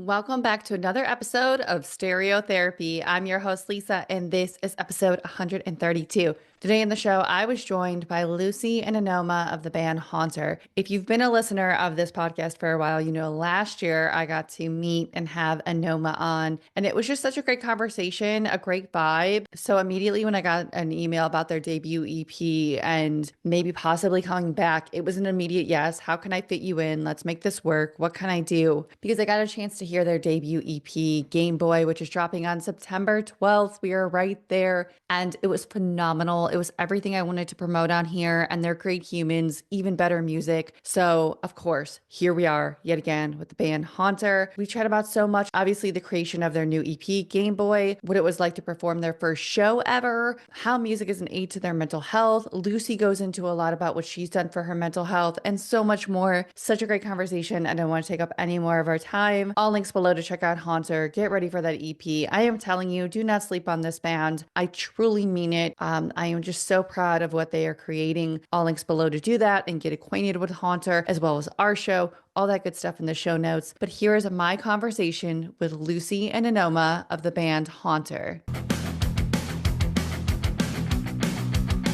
Welcome back to another episode of Stereotherapy. I'm your host, Lisa, and this is episode 132. Today in the show, I was joined by Lucy and Enoma of the band Haunter. If you've been a listener of this podcast for a while, you know last year I got to meet and have Enoma on, and it was just such a great conversation, a great vibe. So immediately when I got an email about their debut EP and maybe possibly coming back, it was an immediate yes. How can I fit you in? Let's make this work. What can I do? Because I got a chance to hear their debut EP, Game Boy, which is dropping on September 12th. We are right there. And it was phenomenal. It was everything I wanted to promote on here. And they're great humans, even better music. So, of course, here we are yet again with the band Haunter. We chat about so much. Obviously, the creation of their new EP, Game Boy, what it was like to perform their first show ever, how music is an aid to their mental health. Lucy goes into a lot about what she's done for her mental health and so much more. Such a great conversation. I don't want to take up any more of our time. All links below to check out Haunter. Get ready for that EP. I am telling you, do not sleep on this band. I truly mean it. I am just so proud of what they are creating. All links below to do that and get acquainted with Haunter as well as our show. All that good stuff in the show notes. But here is my conversation with Lucy and Enoma of the band Haunter.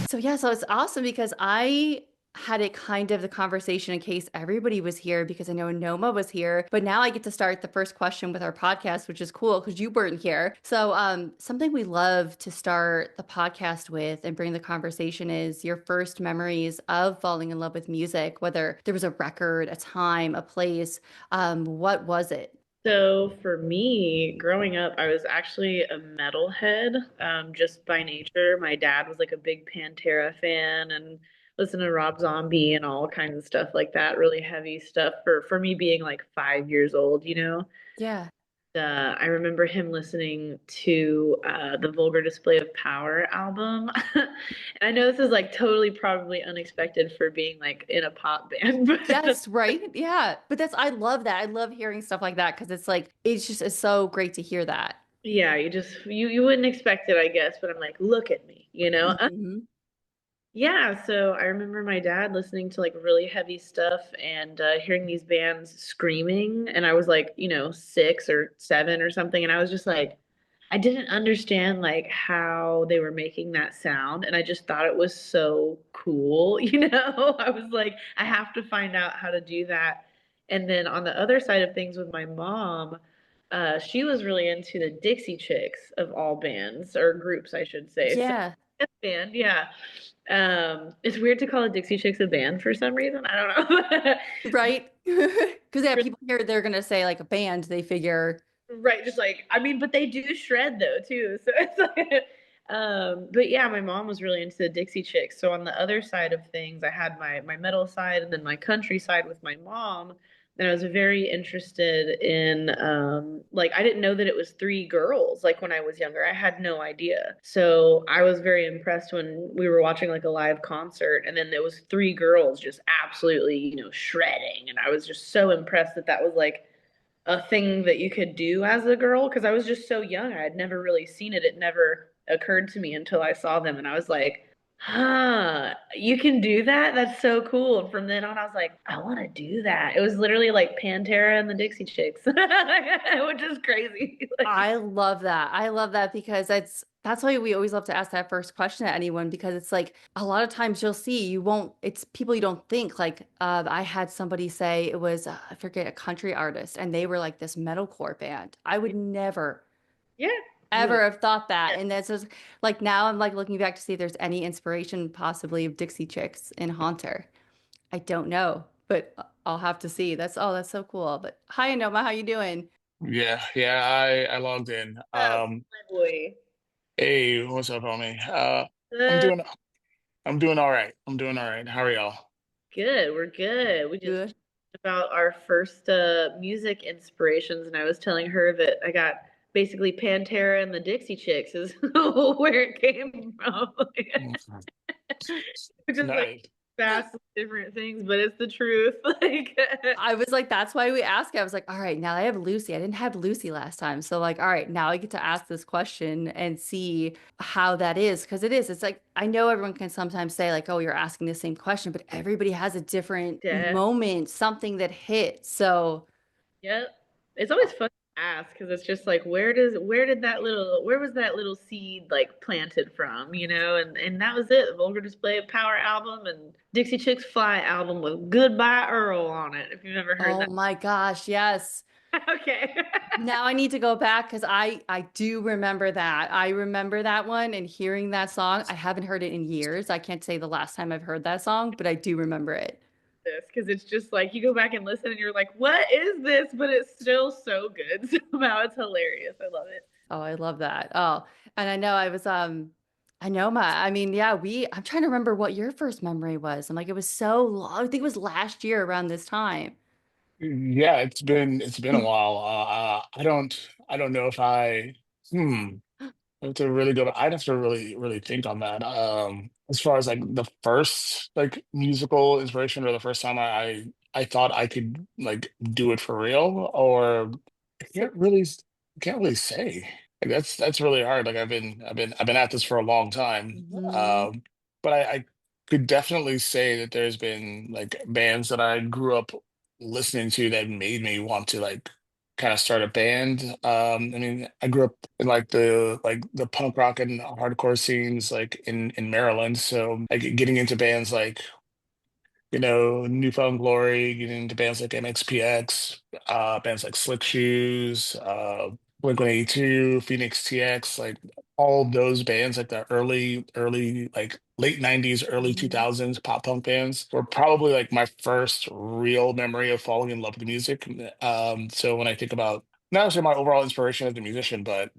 So it's awesome because I had it kind of the conversation in case everybody was here because I know Noma was here, but now I get to start the first question with our podcast, which is cool because you weren't here. So something we love to start the podcast with and bring the conversation is your first memories of falling in love with music, whether there was a record, a time, a place. What was it? So for me, growing up, I was actually a metalhead, just by nature. My dad was like a big Pantera fan and listened to Rob Zombie and all kinds of stuff like that, really heavy stuff for me being like 5 years old, you know. Yeah. I remember him listening to the Vulgar Display of Power album. And I know this is like totally probably unexpected for being like in a pop band, but Yes, right. Yeah. But I love that. I love hearing stuff like that because it's like, it's so great to hear that. yeah, you wouldn't expect it, I guess, but I'm like, look at me, you know? Mhm. Yeah, so I remember my dad listening to like really heavy stuff and hearing these bands screaming, and I was like, 6 or 7 or something, and I was just like, I didn't understand like how they were making that sound, and I just thought it was so cool, you know? I was like, I have to find out how to do that. And then on the other side of things with my mom, she was really into the Dixie Chicks of all bands or groups, I should say. So Yeah. band, yeah. It's weird to call the Dixie Chicks a band for some reason. I don't know. Right? Because yeah, people here they're gonna say like a band, they figure. Right, just like I mean, but they do shred though too. So it's like but yeah, my mom was really into the Dixie Chicks. So on the other side of things, I had my metal side and then my country side with my mom. And I was very interested in like I didn't know that it was three girls like when I was younger. I had no idea. So I was very impressed when we were watching like a live concert and then there was three girls just absolutely, shredding. And I was just so impressed that that was like a thing that you could do as a girl because I was just so young. I had never really seen it. It never occurred to me until I saw them and I was like, huh, you can do that? That's so cool. And from then on, I was like, I want to do that. It was literally like Pantera and the Dixie Chicks, which is crazy. Like, I love that. I love that because that's why we always love to ask that first question to anyone because it's like a lot of times you'll see you won't it's people you don't think like I had somebody say it was I forget a country artist and they were like this metalcore band. I would never yeah, ever have thought that. yeah. And that's just like now I'm like looking back to see if there's any inspiration possibly of Dixie Chicks in Haunter. I don't know, but I'll have to see. That's so cool. But hi Anoma, how you doing? Yeah, I logged in. My boy. Hey, what's up, homie? I'm Uh, doing I'm doing all right. I'm doing all right. How are y'all? Good. We're good. We just Good. talked about our first music inspirations, and I was telling her that I got basically Pantera and the Dixie Chicks is where it came from, which is like Nice. vastly different things, but it's the truth. Like, I was like, that's why we asked. I was like, all right, now I have Lucy. I didn't have Lucy last time. So, like, all right, now I get to ask this question and see how that is. Because it is. It's like, I know everyone can sometimes say, like, oh, you're asking the same question, but everybody has a different yeah, moment, something that hit. So, yep. It's always fun ask because it's just like where was that little seed like planted from, and that was it. The Vulgar Display of Power album and Dixie Chicks Fly album with Goodbye Earl on it. If you've ever heard Oh that. my gosh, yes. Okay. Now I need to go back because I do remember that. I remember that one and hearing that song. I haven't heard it in years. I can't say the last time I've heard that song, but I do remember it. This because it's just like you go back and listen and you're like, what is this? But it's still so good. Somehow it's hilarious. I love it. Oh, I love that. Oh, and I know I know I mean, yeah, I'm trying to remember what your first memory was. I'm like, it was so long. I think it was last year around this time. Yeah, it's been a while. I don't know if I have to really go. I'd have to really think on that. As far as like the first like musical inspiration or the first time I thought I could like do it for real, or I can't really say. Like that's really hard. Like I've been at this for a long time. Hmm. But I could definitely say that there's been like bands that I grew up listening to that made me want to like kind of start a band. I mean, I grew up in like the punk rock and hardcore scenes like in Maryland. So like getting into bands like Newfound Glory, getting into bands like MXPX, bands like Slick Shoes, Blink-182, Phoenix TX, like all those bands, like the early, like late 90s, early Hmm. 2000s pop punk bands were probably like my first real memory of falling in love with music. So when I think about not necessarily my overall inspiration as a musician, but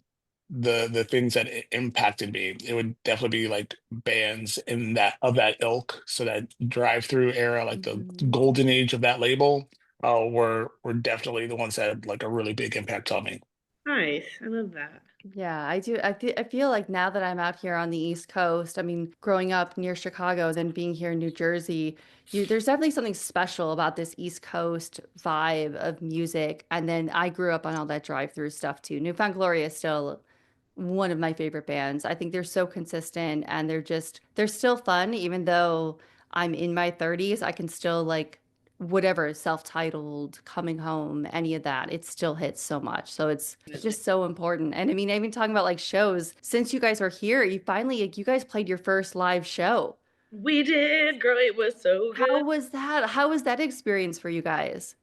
the things that impacted me, it would definitely be like bands in that ilk. So that drive through era, like the Hmm. golden age of that label, were definitely the ones that had like a really big impact on me. Nice. I love that. Yeah, I do. I feel like now that I'm out here on the East Coast, I mean, growing up near Chicago, then being here in New Jersey, there's definitely something special about this East Coast vibe of music. And then I grew up on all that drive-through stuff too. Newfound Glory is still one of my favorite bands. I think they're so consistent and they're still fun, even though I'm in my 30s. I can still like whatever self-titled, coming home, any of that. It still hits so much. So it's just so important. And I mean, even talking about like shows, since you guys were here, you finally like you guys played your first live show. We did, girl. It was so How good. was that? How was that experience for you guys?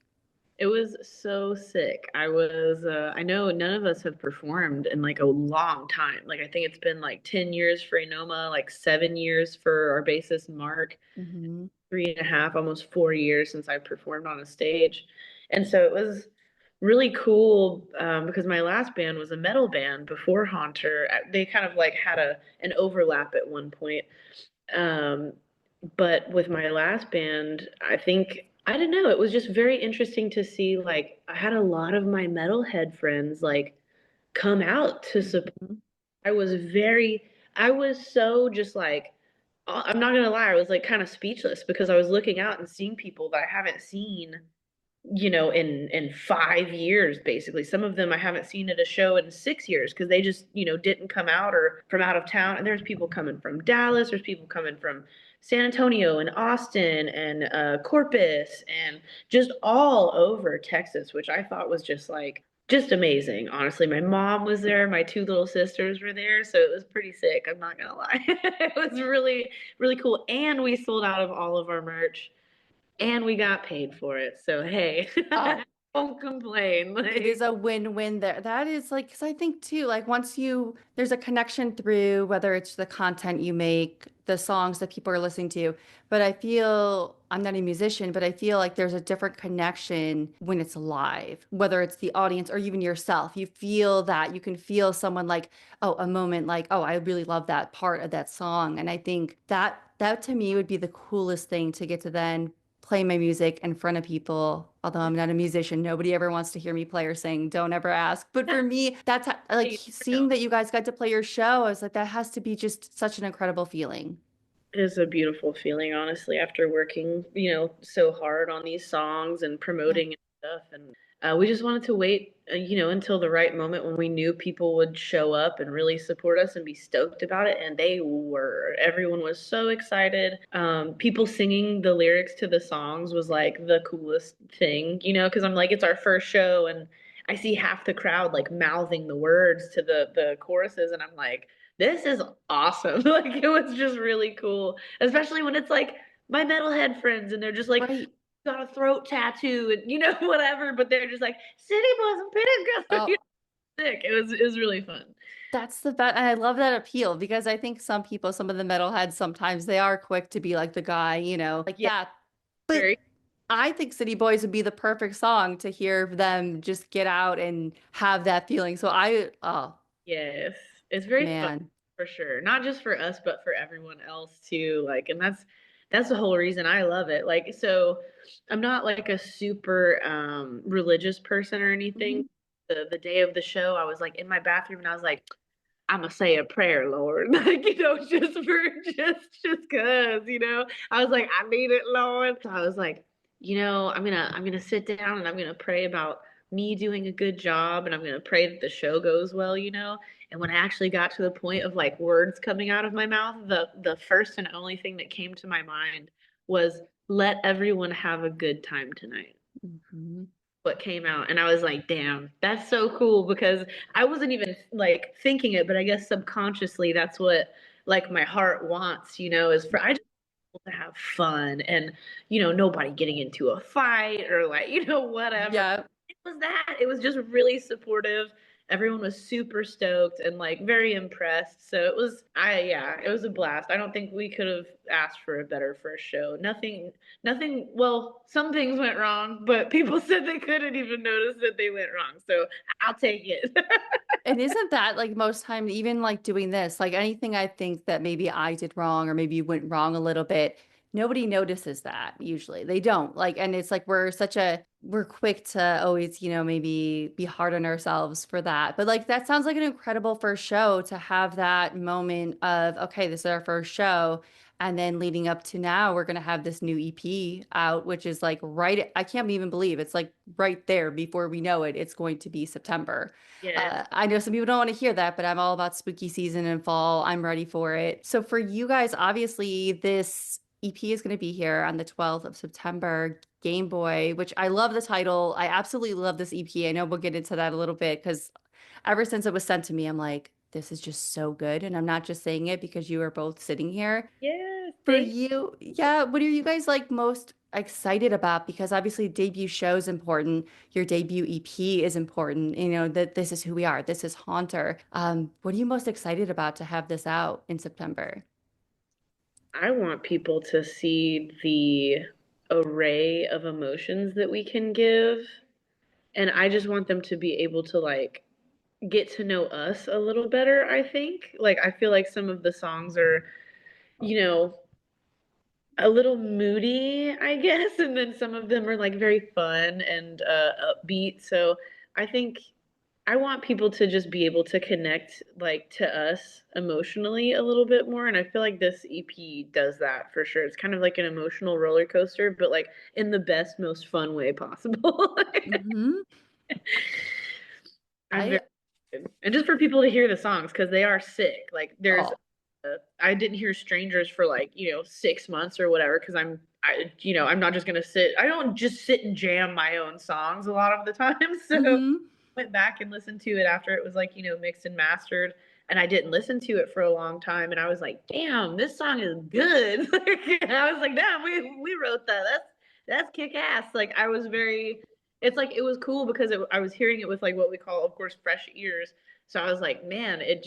It was so sick. I know none of us have performed in like a long time. Like, I think it's been like 10 years for Enoma, like 7 years for our bassist Mark, Hmm. 3.5, almost 4 years since I performed on a stage. And so it was really cool because my last band was a metal band before Haunter. They kind of like had an overlap at one point. Um, but with my last band, I think I don't know, it was just very interesting to see like I had a lot of my metalhead friends like come out to support. Hmm. I was very I was so just like I'm not gonna lie, I was like kind of speechless because I was looking out and seeing people that I haven't seen in 5 years, basically. Some of them I haven't seen at a show in 6 years because they just, didn't come out or from out of town. And there's people coming from Dallas, there's people coming from San Antonio and Austin and Corpus and just all over Texas, which I thought was just amazing. Honestly, my mom was there, my two little sisters were there, so it was pretty sick. I'm not gonna lie. It was really, really cool. And we sold out of all of our merch and we got paid for it. So hey, Oh, don't complain. it is a win-win there. That is like, because I think too, like there's a connection through whether it's the content you make, the songs that people are listening to. But I feel, I'm not a musician, but I feel like there's a different connection when it's live, whether it's the audience or even yourself. You feel that, you can feel someone like, oh, a moment like, oh, I really love that part of that song. And I think that to me would be the coolest thing to get to then play my music in front of people. Although I'm not a musician, nobody ever wants to hear me play or sing. Don't ever ask. But for me, like You never seeing know. that you guys got to play your show. I was like, that has to be just such an incredible feeling. It is a beautiful feeling, honestly, after working, so hard on these songs and Yeah. promoting and stuff. And we just wanted to wait, until the right moment when we knew people would show up and really support us and be stoked about it. And they were. Everyone was so excited. People singing the lyrics to the songs was like the coolest thing, because I'm like, it's our first show. And I see half the crowd like mouthing the words to the choruses, and I'm like, this is awesome. Like it was just really cool, especially when it's like my metalhead friends and they're just like Right. got a throat tattoo and whatever, but they're just like city boys and pit girls. Oh, Sick. It was really fun. that's the best. And I love that appeal because I think some people, some of the metalheads, sometimes they are quick to be like the guy, like Yeah, that. But very. I think City Boys would be the perfect song to hear them just get out and have that feeling. So oh Yes, it's very fun man, for sure. Not just for us, but for everyone else too. Like, and that's the whole reason I love it. Like, so I'm not like a super religious person or anything. Mhm. The day of the show, I was like in my bathroom and I was like, I'm gonna say a prayer, Lord. Like, just for just cause, I was like, I need it, Lord. So I was like, I'm gonna sit down and I'm gonna pray about me doing a good job and I'm gonna pray that the show goes well. And when I actually got to the point of like words coming out of my mouth, the first and only thing that came to my mind was let everyone have a good time tonight. Mhm. What came out, and I was like, damn, that's so cool because I wasn't even like thinking it, but I guess subconsciously that's what like my heart wants, is for I just want to have fun and nobody getting into a fight or like whatever. Yeah. It was that. It was just really supportive. Everyone was super stoked and like very impressed. So it was a blast. I don't think we could have asked for a better first show. Nothing, well, some things went wrong, but people said they couldn't even notice that they went wrong. So I'll take it. And isn't that like most time, even like doing this, like anything I think that maybe I did wrong or maybe went wrong a little bit, nobody notices that usually. They don't. Like, and it's like we're quick to always, maybe be hard on ourselves for that. But like that sounds like an incredible first show to have that moment of, okay, this is our first show. And then leading up to now, we're going to have this new EP out, which is like right, I can't even believe it's like right there before we know it, it's going to be September. Yes. I know some people don't want to hear that, but I'm all about spooky season and fall. I'm ready for it. So for you guys, obviously, this EP is going to be here on the 12th of September. Game Boy, which I love the title. I absolutely love this EP. I know we'll get into that a little bit because ever since it was sent to me, I'm like, this is just so good. And I'm not just saying it because you are both sitting here. Yes. For Thank you, yeah, what are you guys like most excited about? Because obviously debut show is important, your debut EP is important, that this is who we are. This is Haunter. What are you most excited about to have this out in September? I want people to see the array of emotions that we can give. And I just want them to be able to like get to know us a little better, I think. Like I feel like some of the songs are, you know, a little moody, I guess, and then some of them are like very fun and upbeat. So I think I want people to just be able to connect like to us emotionally a little bit more, and I feel like this EP does that for sure. It's kind of like an emotional roller coaster, but like in the best, most fun way possible. Hmm. I'm very I excited. And just for people to hear the songs because they are sick. Like there's oh I didn't hear Strangers for like, 6 months or whatever because I'm not just gonna sit. I don't just sit and jam my own songs a lot of the time. So hmm. went back and listened to it after it was like, mixed and mastered. And I didn't listen to it for a long time. And I was like, damn, this song is good. Like, I was like, damn, we wrote that. That's kick ass. Like I was very it's like it was cool because I was hearing it with like what we call, of course, fresh ears. So I was like, man, it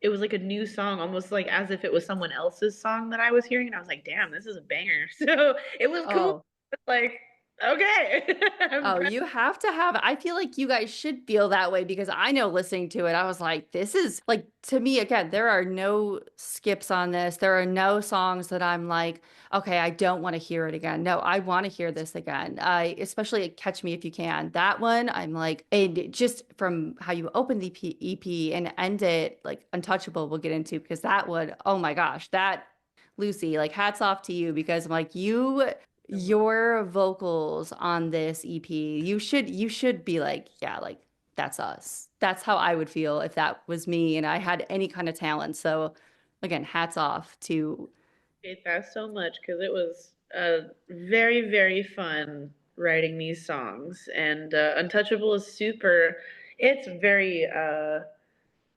was like a new song, almost like as if it was someone else's song that I was hearing. And I was like, damn, this is a banger. So it was cool. Oh. Like, okay. I'm Oh, proud. you have to have, I feel like you guys should feel that way because I know listening to it, I was like, this is like, to me, again, there are no skips on this. There are no songs that I'm like, okay, I don't want to hear it again. No, I want to hear this again. Especially Catch Me If You Can. That one, I'm like, and just from how you open the EP and end it, like Untouchable, we'll get into because that one, oh my gosh, that Lucy, like hats off to you because I'm like, your vocals on this EP, you should be like, yeah, like that's us. That's how I would feel if that was me and I had any kind of talent. So again, hats off to Appreciate that so much because it was a very, very fun writing these songs. And Untouchable is super, it's very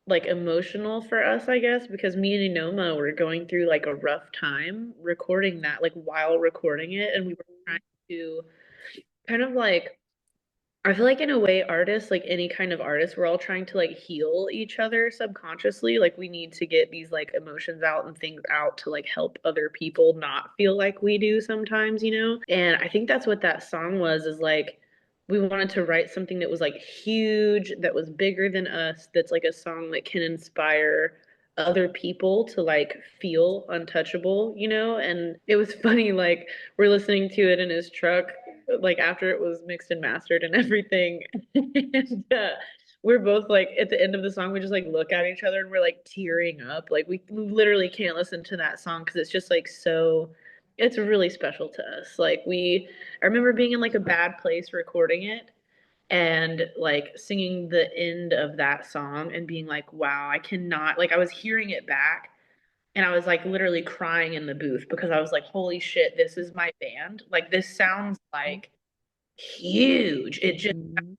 like emotional for us, I guess, because me and Enoma were going through like a rough time recording that, like while recording it, and we were trying to kind of like, I feel like in a way, artists, like any kind of artist, we're all trying to like heal each other subconsciously. Like we need to get these like emotions out and things out to like help other people not feel like we do sometimes, you know? And I think that's what that song was, is like we wanted to write something that was like huge, that was bigger than us, that's like a song that can inspire other people to like feel untouchable, you know? And it was funny, like we're listening to it in his truck like after it was mixed and mastered and everything. And we're both like at the end of the song, we just like look at each other and we're like tearing up. Like we literally can't listen to that song because it's just like so, it's really special to us. Like I remember being in like a bad place recording it and like singing the end of that song and being like, wow, I cannot, like I was hearing it back and I was like literally crying in the booth because I was like, holy shit, this is my band. Like this sounds like huge. It just Mhm.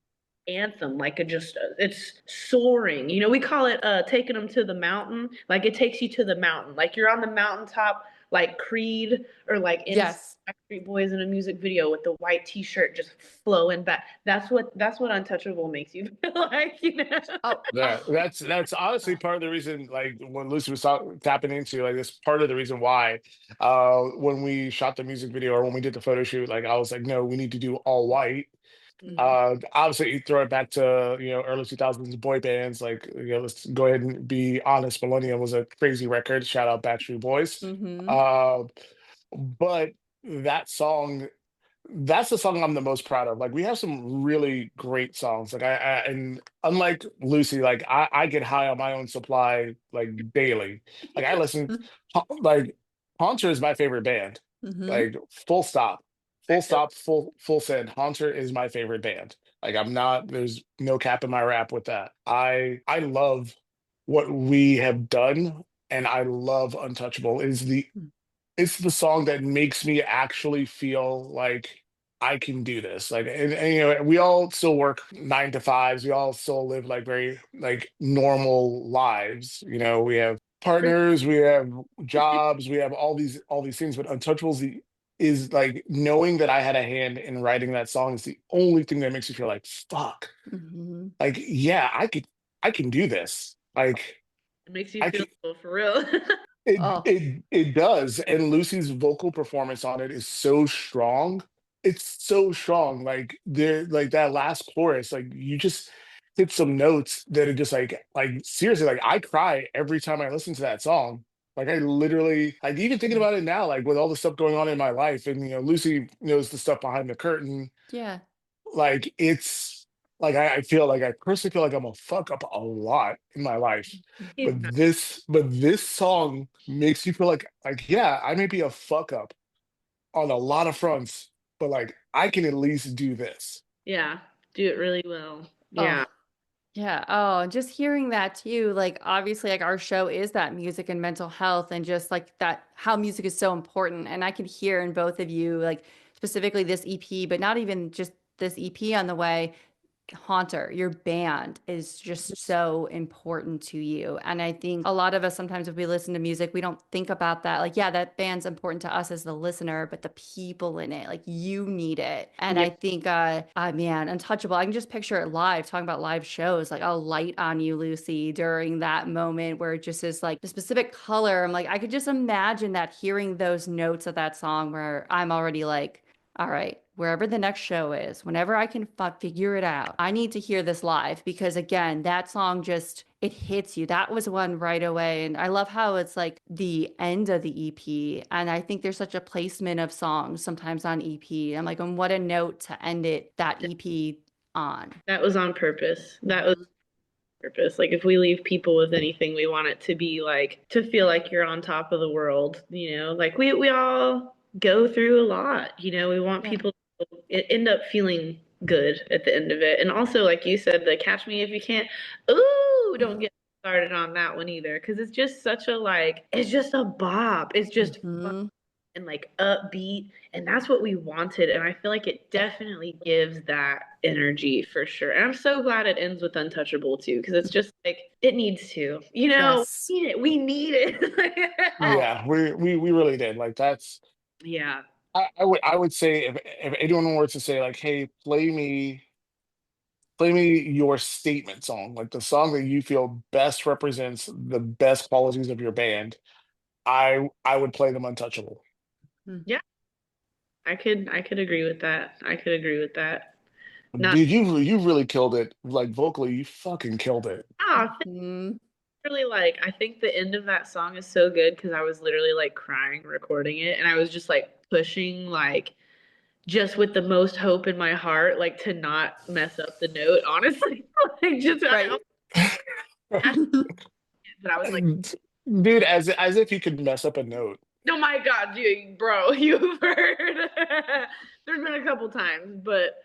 anthem, like it just it's soaring. You know, we call it taking them to the mountain. Like it takes you to the mountain. Like you're on the mountaintop, like Creed or like in Yes. Backstreet Boys in a music video with the white t-shirt just flowing back. That's what Untouchable makes you feel like, you know. Oh, Yeah, that's honestly part of the reason, like when Lucy was tapping into like this part of the reason why when we shot the music video or when we did the photo shoot, like I was like, no, we need to do all white. Mhm. Obviously you throw it back to, early 2000s boy bands, like, let's go ahead and be honest, Millennium was a crazy record. Shout out Backstreet Boys. hmm Uh, but that song, that's the song I'm the most proud of. Like we have some really great songs. Like and unlike Lucy, like I get high on my own supply like daily. Like I listen, like Haunter is my favorite band. hmm Like full stop, full stop, full send. Haunter is my favorite band. Like I'm not. There's no cap in my rap with that. I love what we have done, and I love Untouchable. It's the song that makes me actually feel like I can do this. Like, and we all still work 9 to 5s. We all still live like very like normal lives. We have partners, we have jobs, we have all these things. But Untouchables is like knowing that I had a hand in writing that song is the only thing that makes me feel like fuck. hmm Like, yeah, I can do this. Like, It makes you I feel can. for real. It Oh. it it does, and Lucy's vocal performance on it is so strong. It's so strong. Like like that last chorus, like you just hit some notes that are just like seriously, like I cry every time I listen to that song. Like I literally, like even thinking about it now, like with all the stuff going on in my life, and Lucy knows the stuff behind the curtain. Yeah. Like it's like I feel like I personally feel like I'm a fuck up a lot in my life, but Yeah. this song makes you feel like yeah, I may be a fuck up on a lot of fronts, but like I can at least do this. Yeah. Do it really well. Oh. Yeah. Yeah. Oh, and just hearing that too, like obviously like our show is that music and mental health and just like that how music is so important. And I could hear in both of you, like specifically this EP, but not even just this EP on the way, Haunter, your band is just so important to you. And I think a lot of us sometimes if we listen to music, we don't think about that. Like, yeah, that band's important to us as the listener, but the people in it, like you need it. And Yeah. I think man, Untouchable, I can just picture it live, talking about live shows, like I'll light on you, Lucy, during that moment where it just is like the specific color. I'm like, I could just imagine that hearing those notes of that song where I'm already like, all right, wherever the next show is, whenever I can figure it out, I need to hear this live because again, that song just it hits you. That was one right away, and I love how it's like the end of the EP. And I think there's such a placement of songs sometimes on EP. I'm like, and what a note to end it that EP on. That was on purpose. That was Mhm. purpose. Like if we leave people with anything, we want it to be like to feel like you're on top of the world, you know? Like we all go through a lot, you know. We want Yeah. people to end up feeling good at the end of it. And also like you said, the catch me if you can't. Ooh, don't get started on that one either cuz it's just such a like it's just a bop. It's just fun. hmm and like upbeat, and that's what we wanted, and I feel like it definitely gives that energy for sure. And I'm so glad it ends with Untouchable too, because it's just like it needs to, Yes. we need it. Oh, Yeah, we really did. Like that's Yeah. I would say if anyone were to say like, hey, play me your statement song, like the song that you feel best represents the best qualities of your band, I would play them Untouchable. mm, Yeah, I could agree with that. I could agree with that. Not Dude, you really killed it. Like vocally, you fucking killed it. ah, mhm. really like I think the end of that song is so good because I was literally like crying recording it, and I was just like pushing like just with the most hope in my heart, like to not mess up the note, honestly. Like just Right. but I was like, Dude, as if you could mess up a note. oh my God, bro, you've heard. There's been a couple times, but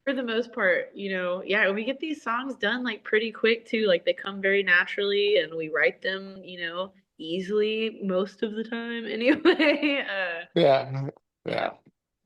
for the most part, yeah, we get these songs done like pretty quick too. Like they come very naturally and we write them, easily most of the time anyway. Yeah, Yeah, yeah, Yeah.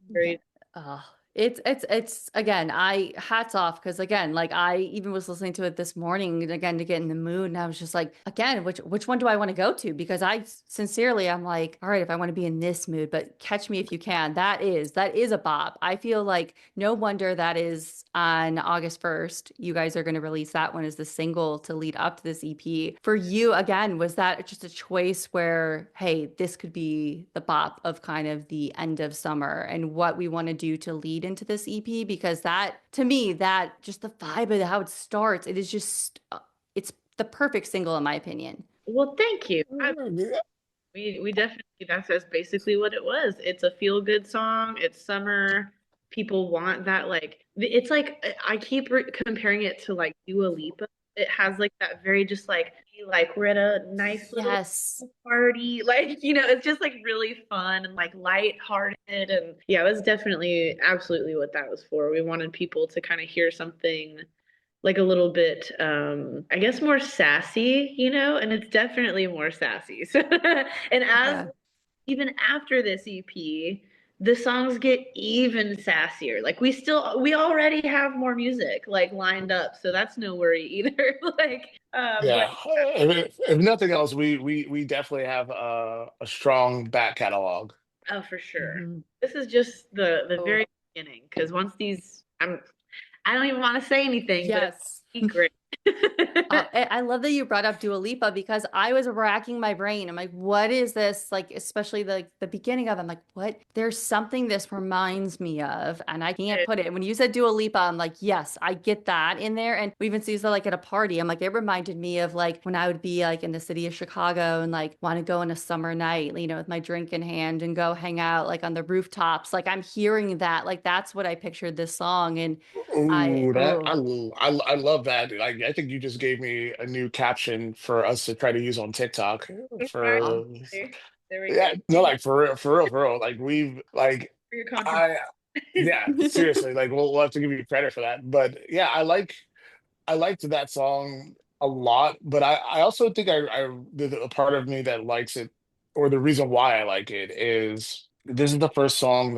very Oh, it's again, I hats off because again, like I even was listening to it this morning again to get in the mood, and I was just like, again, which one do I want to go to? Because sincerely, I'm like, all right, if I want to be in this mood, but Catch Me If You Can, that is a bop. I feel like no wonder that is on August 1st. You guys are going to release that one as the single to lead up to this EP. For you, again, was that just a choice where, hey, this could be the bop of kind of the end of summer and what we want to do to lead into this EP? Because that, to me, that just the vibe of how it starts, it is just, it's the perfect single in my opinion. well, thank you. We definitely that's basically what it was. It's a feel good song. It's summer. People want that it's like I keep comparing it to like Dua Lipa. It has like that very just like we're at a nice little Yes. party. Like, it's just like really fun and like lighthearted, and yeah, it was definitely absolutely what that was for. We wanted people to kind of hear something like a little bit I guess more sassy, and it's definitely more sassy. So and as Yeah. even after this EP, the songs get even sassier. Like we already have more music like lined up, so that's no worry either. But yeah. If nothing else, we definitely have a strong back catalog. oh, for sure. Mhm. This is just the Oh, very beginning because once I don't even want to say anything, but it's yes. gonna be great. I love that you brought up Dua Lipa because I was racking my brain. I'm like, what is this? Like, especially the beginning of it, I'm like, what? There's something this reminds me of, and I can't put it. When you said Dua Lipa, I'm like, yes, I get that in there. And we even see that like at a party. I'm like, it reminded me of like when I would be like in the city of Chicago and like want to go on a summer night, with my drink in hand and go hang out like on the rooftops. Like I'm hearing that. Like that's what I pictured this song. And Ooh, that oh, I love that. I think you just gave me a new caption for us to try to use on TikTok oh, for There we go. yeah, no, like for real, for real, for real. Like we've like For your contribution. I yeah, seriously, like we'll have to give you credit for that. But yeah, I liked that song a lot, but I also think a part of me that likes it, or the reason why I like it is this is the first song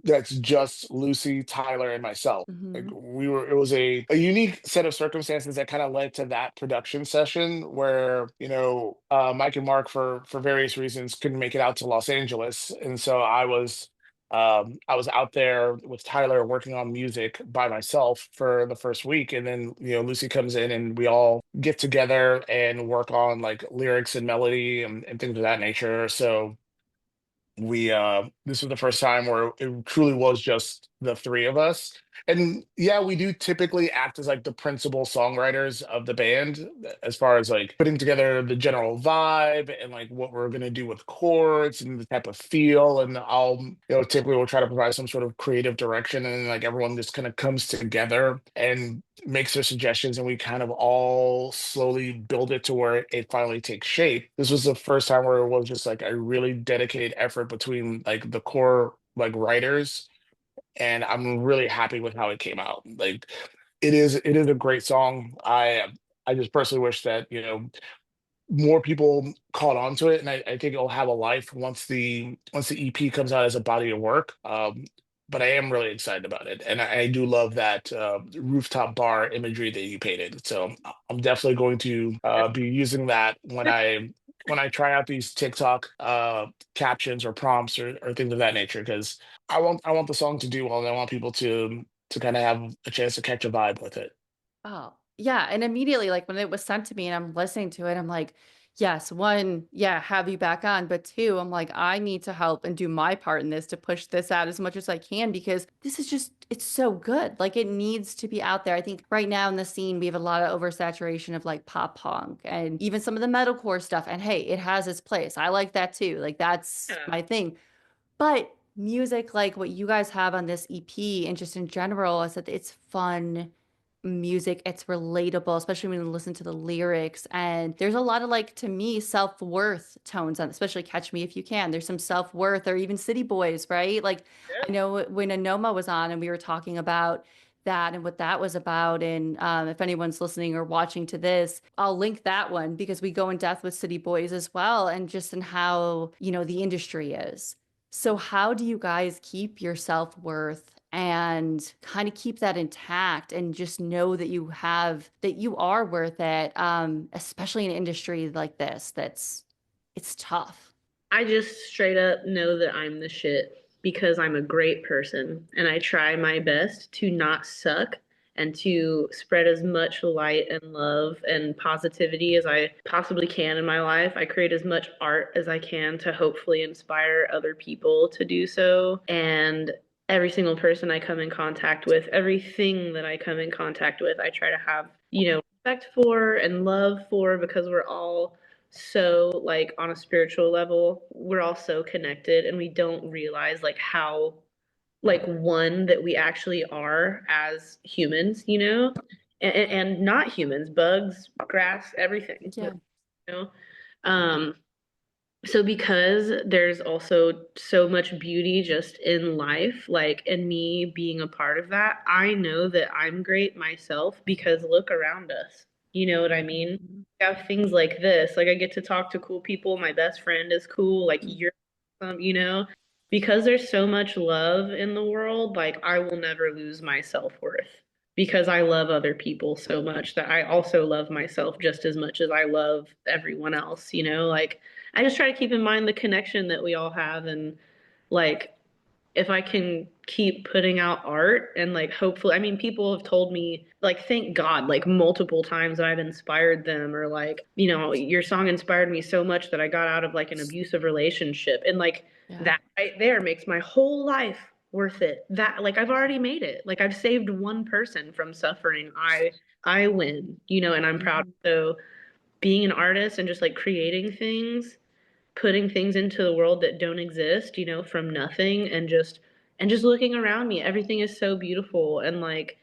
that's just Lucy, Tyler, and myself. Like mhm. it was a unique set of circumstances that kind of led to that production session where, Mike and Mark for various reasons couldn't make it out to Los Angeles. And so I was out there with Tyler working on music by myself for the first week, and then Lucy comes in and we all get together and work on like lyrics and melody and things of that nature. So we this was the first time where it truly was just the three of us. And yeah, we do typically act as like the principal songwriters of the band as far as like putting together the general vibe and like what we're going to do with chords and the type of feel. And I'll typically we'll try to provide some sort of creative direction, and then like everyone just kind of comes together and makes their suggestions, and we kind of all slowly build it to where it finally takes shape. This was the first time where it was just like a really dedicated effort between like the core like writers, and I'm really happy with how it came out. Like it is a great song. I just personally wish that more people caught on to it, and I think it'll have a life once the EP comes out as a body of work. But I am really excited about it, and I do love that rooftop bar imagery that you painted. So I'm definitely going to be using that when I try out these TikTok captions or prompts or things of that nature, because I want the song to do well, and I want people to kind of have a chance to catch a vibe with it. Oh, yeah. And immediately, like when it was sent to me and I'm listening to it, I'm like, yes, one, yeah, have you back on. But two, I'm like, I need to help and do my part in this to push this out as much as I can because this is just, it's so good. Like it needs to be out there. I think right now in the scene, we have a lot of oversaturation of like pop punk and even some of the metalcore stuff. And hey, it has its place. I like that too. Like that's Yeah. my thing. But music like what you guys have on this EP and just in general is that it's fun music. It's relatable, especially when you listen to the lyrics. And there's a lot of like, to me, self-worth tones on, especially Catch Me If You Can. There's some self-worth or even City Boys, right? Like I know when Anoma was on and we were talking about that and what that was about. And if anyone's listening or watching to this, I'll link that one because we go in depth with City Boys as well and just in how, the industry is. So, how do you guys keep your self-worth and kind of keep that intact and just know that that you are worth it, especially in an industry like this it's tough. I just straight up know that I'm the shit because I'm a great person and I try my best to not suck and to spread as much light and love and positivity as I possibly can in my life. I create as much art as I can to hopefully inspire other people to do so. And every single person I come in contact with, everything that I come in contact with, I try to have, respect for and love for because we're all so like on a spiritual level we're all so connected and we don't realize like how like one that we actually are as humans, and not humans, bugs, grass, everything, Yeah. you know. um so because there's also so much beauty just in life, like, and me being a part of that, I know that I'm great myself because look around us. You know what I mean? Mhm. We have things like this. Like I get to talk to cool people. My best friend is cool. Like you're because there's so much love in the world, like I will never lose my self-worth because I love other people so much that I also love myself just as much as I love everyone else, like I just try to keep in mind the connection that we all have and like if I can keep putting out art and like hopefully, I mean, people have told me like thank God like multiple times that I've inspired them or like, your song inspired me so much that I got out of like an abusive relationship and like Yeah. that right there makes my whole life worth it. That like I've already made it. Like I've saved one person from suffering. I win, and I'm proud. Mhm. So being an artist and just like creating things, putting things into the world that don't exist, from nothing and just looking around me. Everything is so beautiful and like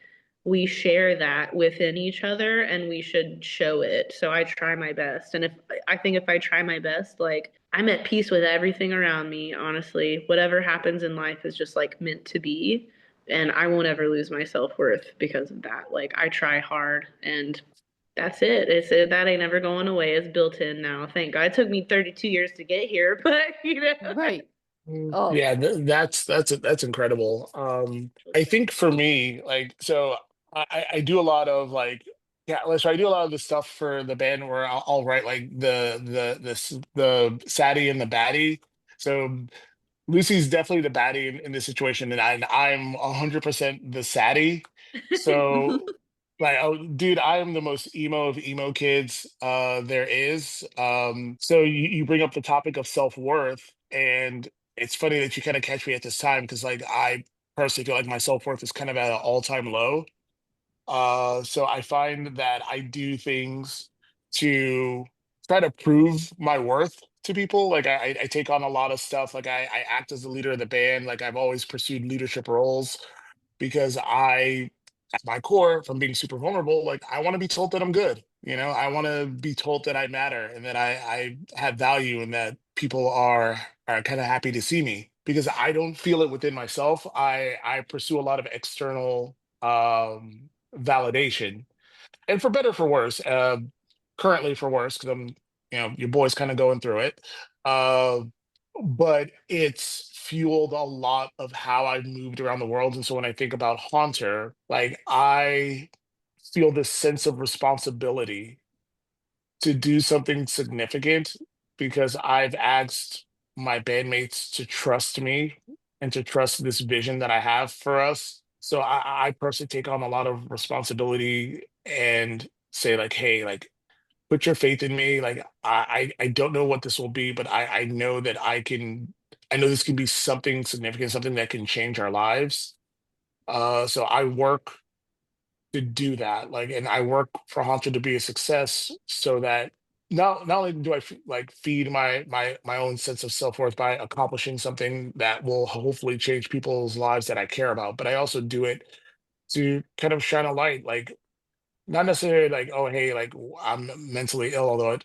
we share that within each other and we should show it. So I try my best. And if I try my best, like I'm at peace with everything around me, honestly. Whatever happens in life is just like meant to be. And I won't ever lose my self-worth because of that. Like I try hard and that's it. That ain't ever going away. It's built in now. Thank God. It took me 32 years to get here, but Right. Oh, Yeah, that's incredible. I think for me, like, so I do a lot of like, yeah, so I do a lot of the stuff for the band where I'll write like the saddie and the baddie. So Lucy's definitely the baddie in this situation, and I'm 100% the saddie. So like, oh, dude, I am the most emo of emo kids there is. So you bring up the topic of self-worth, and it's funny that you kind of catch me at this time because like I personally feel like my self-worth is kind of at an all-time low. So I find that I do things to try to prove my worth to people. Like I take on a lot of stuff. Like I act as the leader of the band. Like I've always pursued leadership roles because at my core, from being super vulnerable, like I want to be told that I'm good. I want to be told that I matter and that I have value and that people are kind of happy to see me because I don't feel it within myself. I pursue a lot of external validation, and for better or for worse. Currently for worse because I'm your boy's kind of going through it. Uh, but it's fueled a lot of how I've moved around the world. And so when I think about Haunter, like I feel this sense of responsibility to do something significant because I've asked my bandmates to trust me and to trust this vision that I have for us. So I personally take on a lot of responsibility and say like, hey, like put your faith in me. Like I don't know what this will be, but I know that I know this can be something significant, something that can change our lives. So I work to do that. Like, and I work for Haunter to be a success so that not only do like feed my own sense of self-worth by accomplishing something that will hopefully change people's lives that I care about, but I also do it to kind of shine a light, like not necessarily like, oh hey, like I'm mentally ill, although I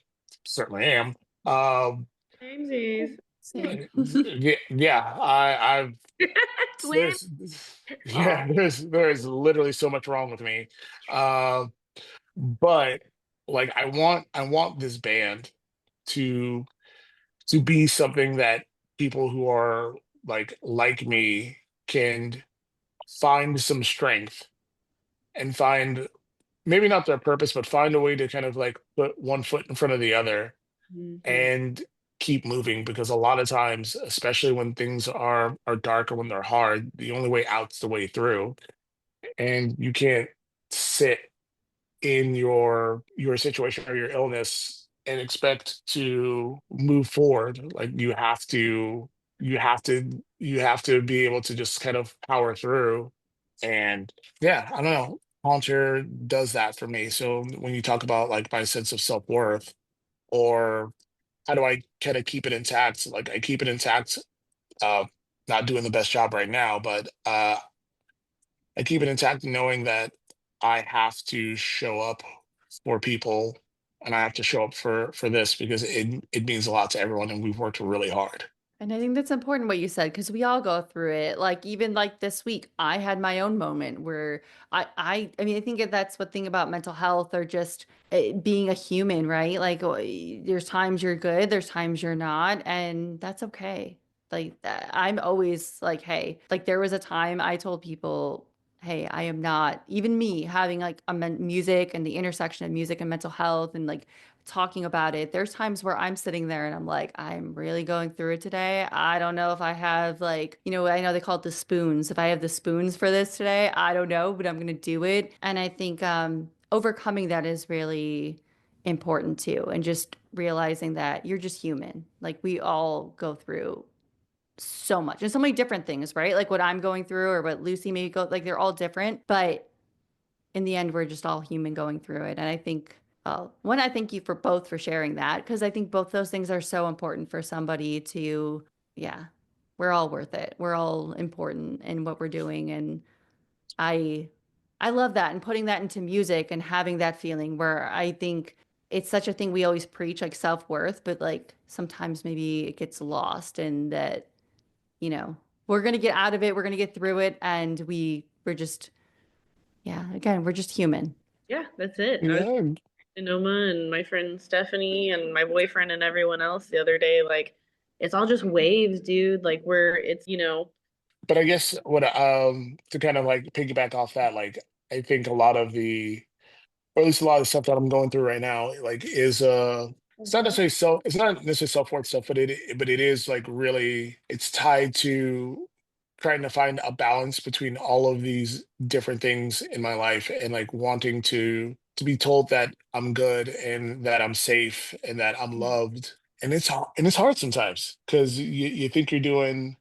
certainly am. Um, Samesies. Same. yeah, yeah, I've Twin. there's Aw. yeah, there's literally so much wrong with me. Uh, but like I want this band to be something that people who are like me can find some strength and find maybe not their purpose, but find a way to kind of like put one foot in front of the other Mhm. and keep moving because a lot of times, especially when things are dark or when they're hard, the only way out's the way through. And you can't sit in your situation or your illness and expect to move forward. Like you have to be able to just kind of power through. And yeah, I don't know, Haunter does that for me. So when you talk about like my sense of self-worth or how do I kind of keep it intact, like I keep it intact, uh not doing the best job right now, but I keep it intact knowing that I have to show up for people and I have to show up for this because it means a lot to everyone and we've worked really hard. And I think that's important what you said because we all go through it. Like even like this week, I had my own moment where I mean, I think that's what thing about mental health or just being a human, right? Like there's times you're good, there's times you're not, and that's okay. Like I'm always like, hey, like there was a time I told people, hey, I am not even me having like music and the intersection of music and mental health and like talking about it. There's times where I'm sitting there and I'm like, I'm really going through it today. I don't know if I have like, I know they call it the spoons. If I have the spoons for this today, I don't know, but I'm gonna do it. And I think overcoming that is really important too, and just realizing that you're just human. Like we all go through so much and so many different things, right? Like what I'm going through or what Lucy may go, like they're all different, but in the end, we're just all human going through it. And I think, one, I thank you for both for sharing that because I think both those things are so important for somebody to, yeah, we're all worth it. We're all important in what we're doing. And I, I love that and putting that into music and having that feeling where I think it's such a thing we always preach, like self-worth, but like sometimes maybe it gets lost and that, we're going to get out of it. We're going to get through it. And we're just, yeah, again, we're just human. Yeah, that's it. I was Yeah, Enoma and my friend Stephanie and my boyfriend and everyone else the other day, like it's all just waves, dude. Like it's. but I guess what to kind of like piggyback off that, like I think a lot of the or at least a lot of the stuff that I'm going through right now, like is it's not necessarily self-worth stuff, but it is like really it's tied to trying to find a balance between all of these different things in my life and like wanting to be told that I'm good and that I'm safe and that I'm loved. And it's hard sometimes because you think you're doing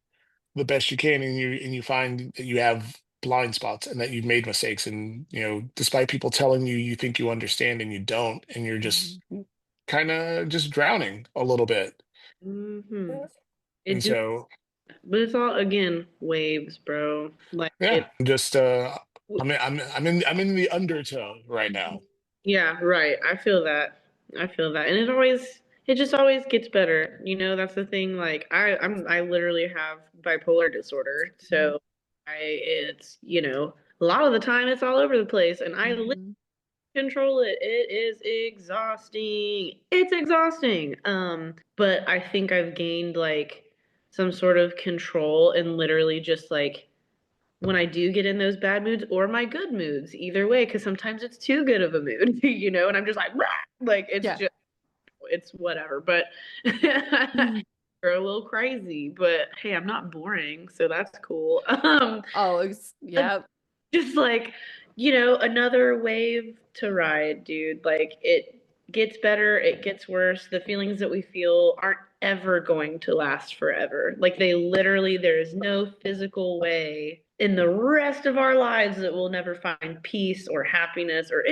the best you can and you find that you have blind spots and that you've made mistakes and despite people telling you you think you understand and you don't and you're just Mhm. kind of just drowning a little bit. Hmm. It And do, so but it's all again waves, bro. Like yeah, it. just I'm in the undertow right now. Yeah, right. I feel that. I feel that. And it just always gets better. That's the thing. Like I literally have bipolar disorder. So I it's, a lot of the time it's all over the place and I live Mhm. control it. It is exhausting. It's exhausting. But I think I've gained like some sort of control and literally just like when I do get in those bad moods or my good moods, either way, because sometimes it's too good of a mood, and I'm just like, "Rah!" Like it's Yeah. just it's whatever. But we're a little crazy. But hey, I'm not boring, so that's cool. Oh, yeah. Just like, another wave to ride, dude. Like it gets better, it gets worse. The feelings that we feel aren't ever going to last forever. Like they literally, there is no physical way in the rest of our lives that we'll never find peace or happiness or,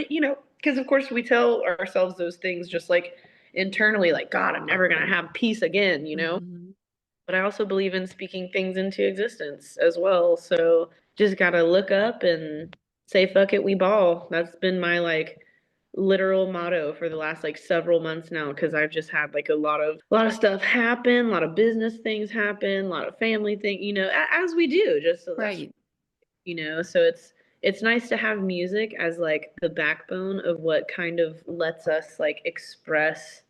because of course we tell ourselves those things just like internally, like, God, I'm never going to have peace again. Mhm. But I also believe in speaking things into existence as well. So just gotta look up and say fuck it, we ball. That's been my like literal motto for the last like several months now because I've just had like a lot of stuff happen, a lot of business things happen, a lot of family thing, as we do. Just so that's Right. so it's nice to have music as like the backbone of what kind of lets us like express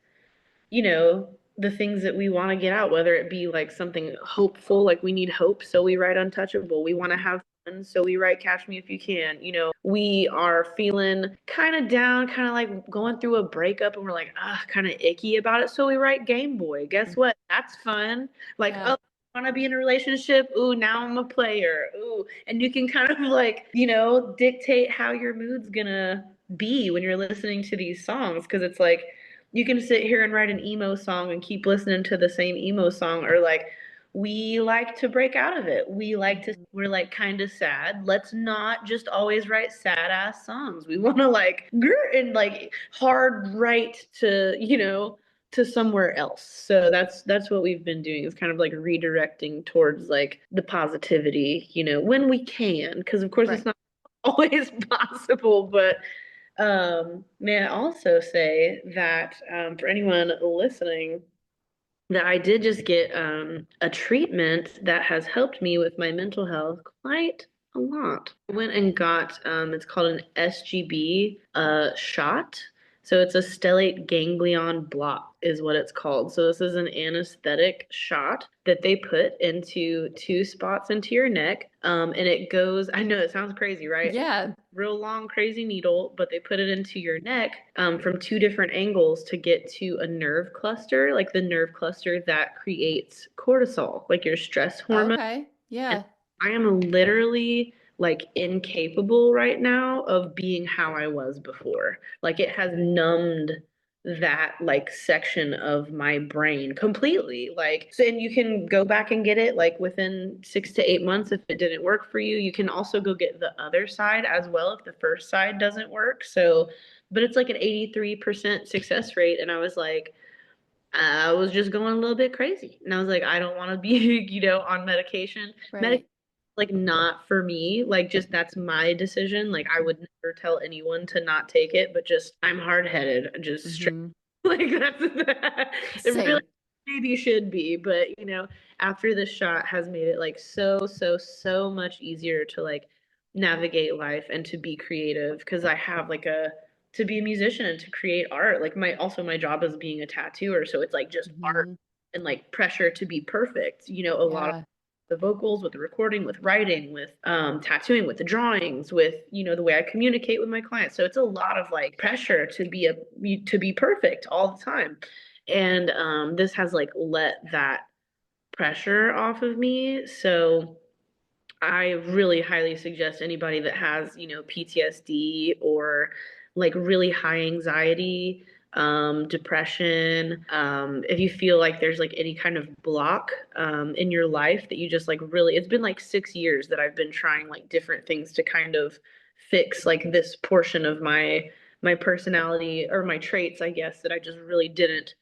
the things that we want to get out, whether it be like something hopeful, like we need hope, so we write Untouchable. We want to have fun, so we write Catch Me If You Can. We are feeling kind of down, kind of like going through a breakup, and we're like, kind of icky about it, so we write Game Boy. Guess what? That's fun. Like, Yeah. oh, want to be in a relationship? Ooh, now I'm a player. Ooh, and you can kind of like, dictate how your mood's gonna be when you're listening to these songs because it's like you can sit here and write an emo song and keep listening to the same emo song or like we like to break out of it. We're like kind of sad. Let's not just always write sad ass songs. We want to like and like hard write to somewhere else. So that's what we've been doing is kind of like redirecting towards like the positivity, when we can, because of course it's Right. not always possible, but may I also say that for anyone listening, that I did just get a treatment that has helped me with my mental health quite a lot. I went and got it's called an SGB shot. So it's a stellate ganglion block is what it's called. So this is an anesthetic shot that they put into two spots into your neck. And it goes, I know it sounds crazy, right? Yeah. Real long, crazy needle, but they put it into your neck from two different angles to get to a nerve cluster, like the nerve cluster that creates cortisol, like your stress hormone. Okay. And Yeah. I am literally like incapable right now of being how I was before. Like it has numbed that like section of my brain completely. Like so and you can go back and get it like within 6 to 8 months if it didn't work for you. You can also go get the other side as well if the first side doesn't work. So but it's like an 83% success rate. And I was like, I was just going a little bit crazy. And I was like, I don't want to be, on medication. Right. Like not for me. Like just that's my decision. Like I would never tell anyone to not take it, but just I'm hard headed. Just straight Hmm. like that's that. It really Same. maybe should be, but after the shot has made it like so, so, so much easier to like navigate life and to be creative because I have like a to be a musician and to create art. Like my job is being a tattooer, so it's like just art Hmm. and like pressure to be perfect. A lot of Yeah. the vocals, with the recording, with writing, with tattooing, with the drawings, with the way I communicate with my clients. So it's a lot of like pressure to be perfect all the time, and this has like let that pressure off of me. So I really highly suggest anybody that has, PTSD or like really high anxiety, depression, if you feel like there's like any kind of block in your life that you just like really, it's been like 6 years that I've been trying like different things to kind of fix like this portion of my personality or my traits, I guess, that I just really didn't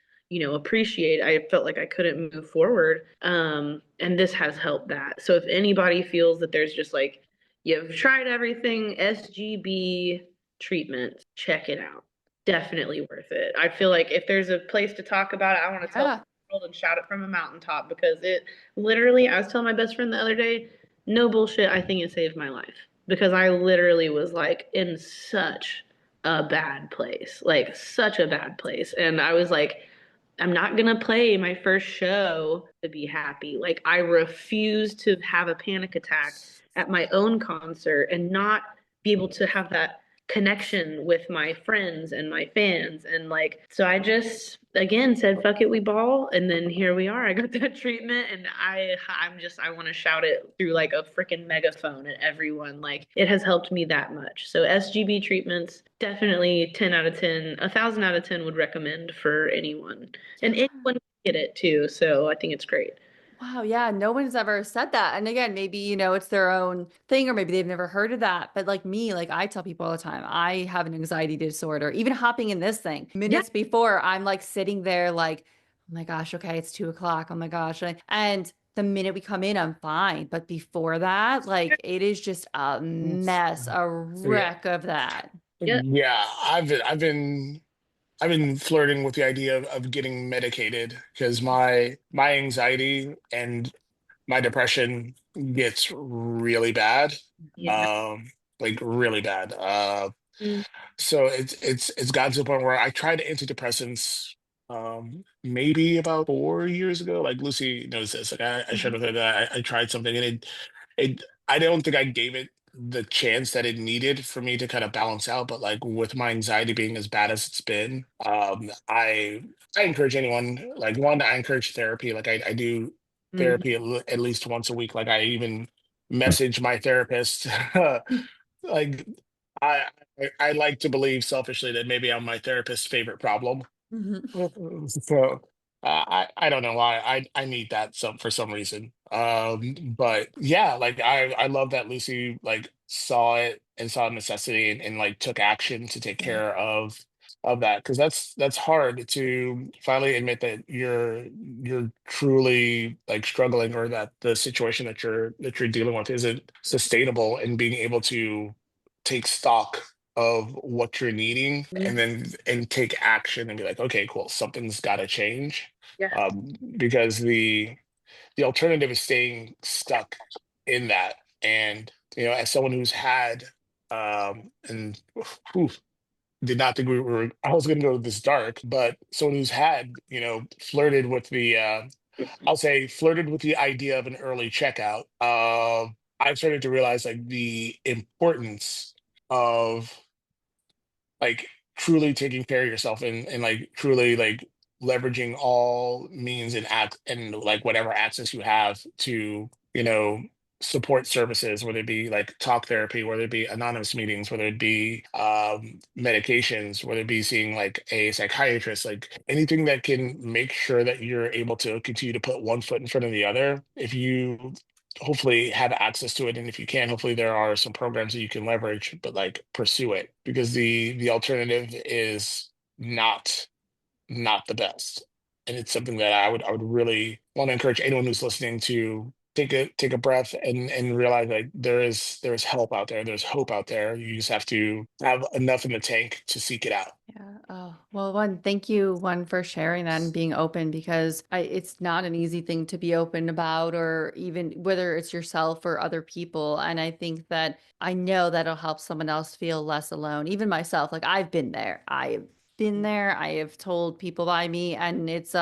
appreciate. I felt like I couldn't move forward. And this has helped that. So if anybody feels that there's just like, you've tried everything, SGB treatment, check it out. Definitely worth it. I feel like if there's a place to talk about it, I want to tell the Yeah. world and shout it from a mountaintop because it literally, I was telling my best friend the other day, no bullshit, I think it saved my life because I literally was like in such a bad place, like such a bad place. And I was like, I'm not gonna play my first show to be happy. Like I refuse to have a panic attack at my own concert and not be able to have that connection with my friends and my fans. And like, so I just again said, fuck it, we ball. And then here we are. I got that treatment and I want to shout it through like a freaking megaphone at everyone. Like it has helped me that much. So SGB treatments, definitely 10 out of 10, 1,000 out of 10 would recommend for anyone. And anyone can get it too. So I think it's great. Wow, yeah, no one's ever said that. And again, maybe, it's their own thing or maybe they've never heard of that. But like me, like I tell people all the time, I have an anxiety disorder. Even hopping in this thing, Yeah. minutes before, I'm like sitting there like, oh my gosh, okay, it's 2 o'clock. Oh my gosh. And the minute we come in, I'm fine. But before that, like it is just a mess, a Yeah. wreck of that. Yeah. Yeah, I've been flirting with the idea of getting medicated because my anxiety and my depression gets really bad. Yeah. Um, like really bad. Mm. So it's gotten to the point where I tried antidepressants maybe about 4 years ago. Like Lucy knows this. Like I shared Mhm. with her that I tried something and it I don't think I gave it the chance that it needed for me to kind of balance out. But like with my anxiety being as bad as it's been, I encourage anyone, like one, I encourage therapy. Like I do Mhm. therapy at least once a week. Like I even message my therapist like I I like to believe selfishly that maybe I'm my therapist's favorite problem. Mhm. So I don't know why I need that for some reason. But yeah, like I love that Lucy like saw it and saw necessity and like took action to take Yeah. care of that because that's hard to finally admit that you're truly like struggling or that the situation that you're dealing with isn't sustainable and being able to take stock of what you're needing and Mhm. then and take action and be like, okay, cool, something's got to change. Yeah. Because the alternative is staying stuck in that. And as someone who's had and whew, did not think I was going to go this dark, but someone who's had flirted with the I'll say flirted with the idea of an early checkout. I've started to realize like the importance of like truly taking care of yourself and like truly like leveraging all means and act and like whatever access you have to support services, whether it be like talk therapy, whether it be anonymous meetings, whether it be medications, whether it be seeing like a psychiatrist, like anything that can make sure that you're able to continue to put one foot in front of the other. If you hopefully have access to it, and if you can, hopefully there are some programs that you can leverage, but like pursue it because the alternative is not not the best. And it's something that I would really want to encourage anyone who's listening to take a breath and realize like there is help out there, there's hope out there. You just have to have enough in the tank to seek it out. Yeah. Oh, well, thank you, for sharing that and being open because it's not an easy thing to be open about, or even whether it's yourself or other people. And I think that I know that'll help someone else feel less alone, even myself. Like I've been there. I've been there. I have told people by me, and it's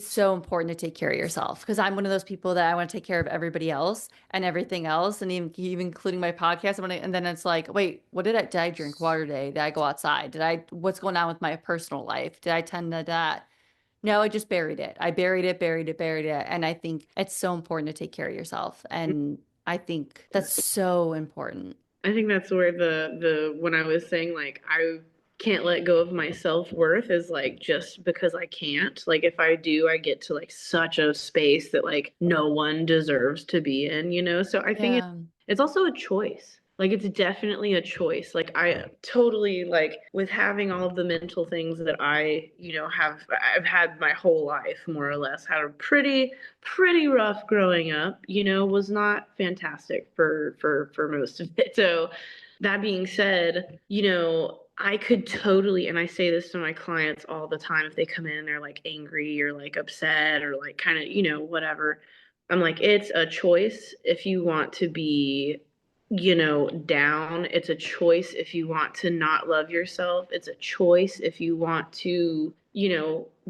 so important to take care of yourself because I'm one of those people that I want to take care of everybody else and everything else, and even including my podcast. And then it's like, wait, what did I drink water today? Did I go outside? What's going on with my personal life? Did I tend to that? No, I just buried it. I buried it, buried it, buried it. And I think it's so important to take care of yourself. And I think that's so important. I think that's where the when I was saying like I can't let go of my self-worth is like just because I can't. Like if I do, I get to like such a space that like no one deserves to be in, you know? So I think Yeah. it's also a choice. Like it's definitely a choice. Like I totally like with having all of the mental things that I've had my whole life more or less had a pretty rough growing up, was not fantastic for most of it. So that being said, I could totally, and I say this to my clients all the time if they come in and they're like angry or like upset or like kind of, whatever. I'm like, it's a choice if you want to be down. It's a choice if you want to not love yourself. It's a choice if you want to,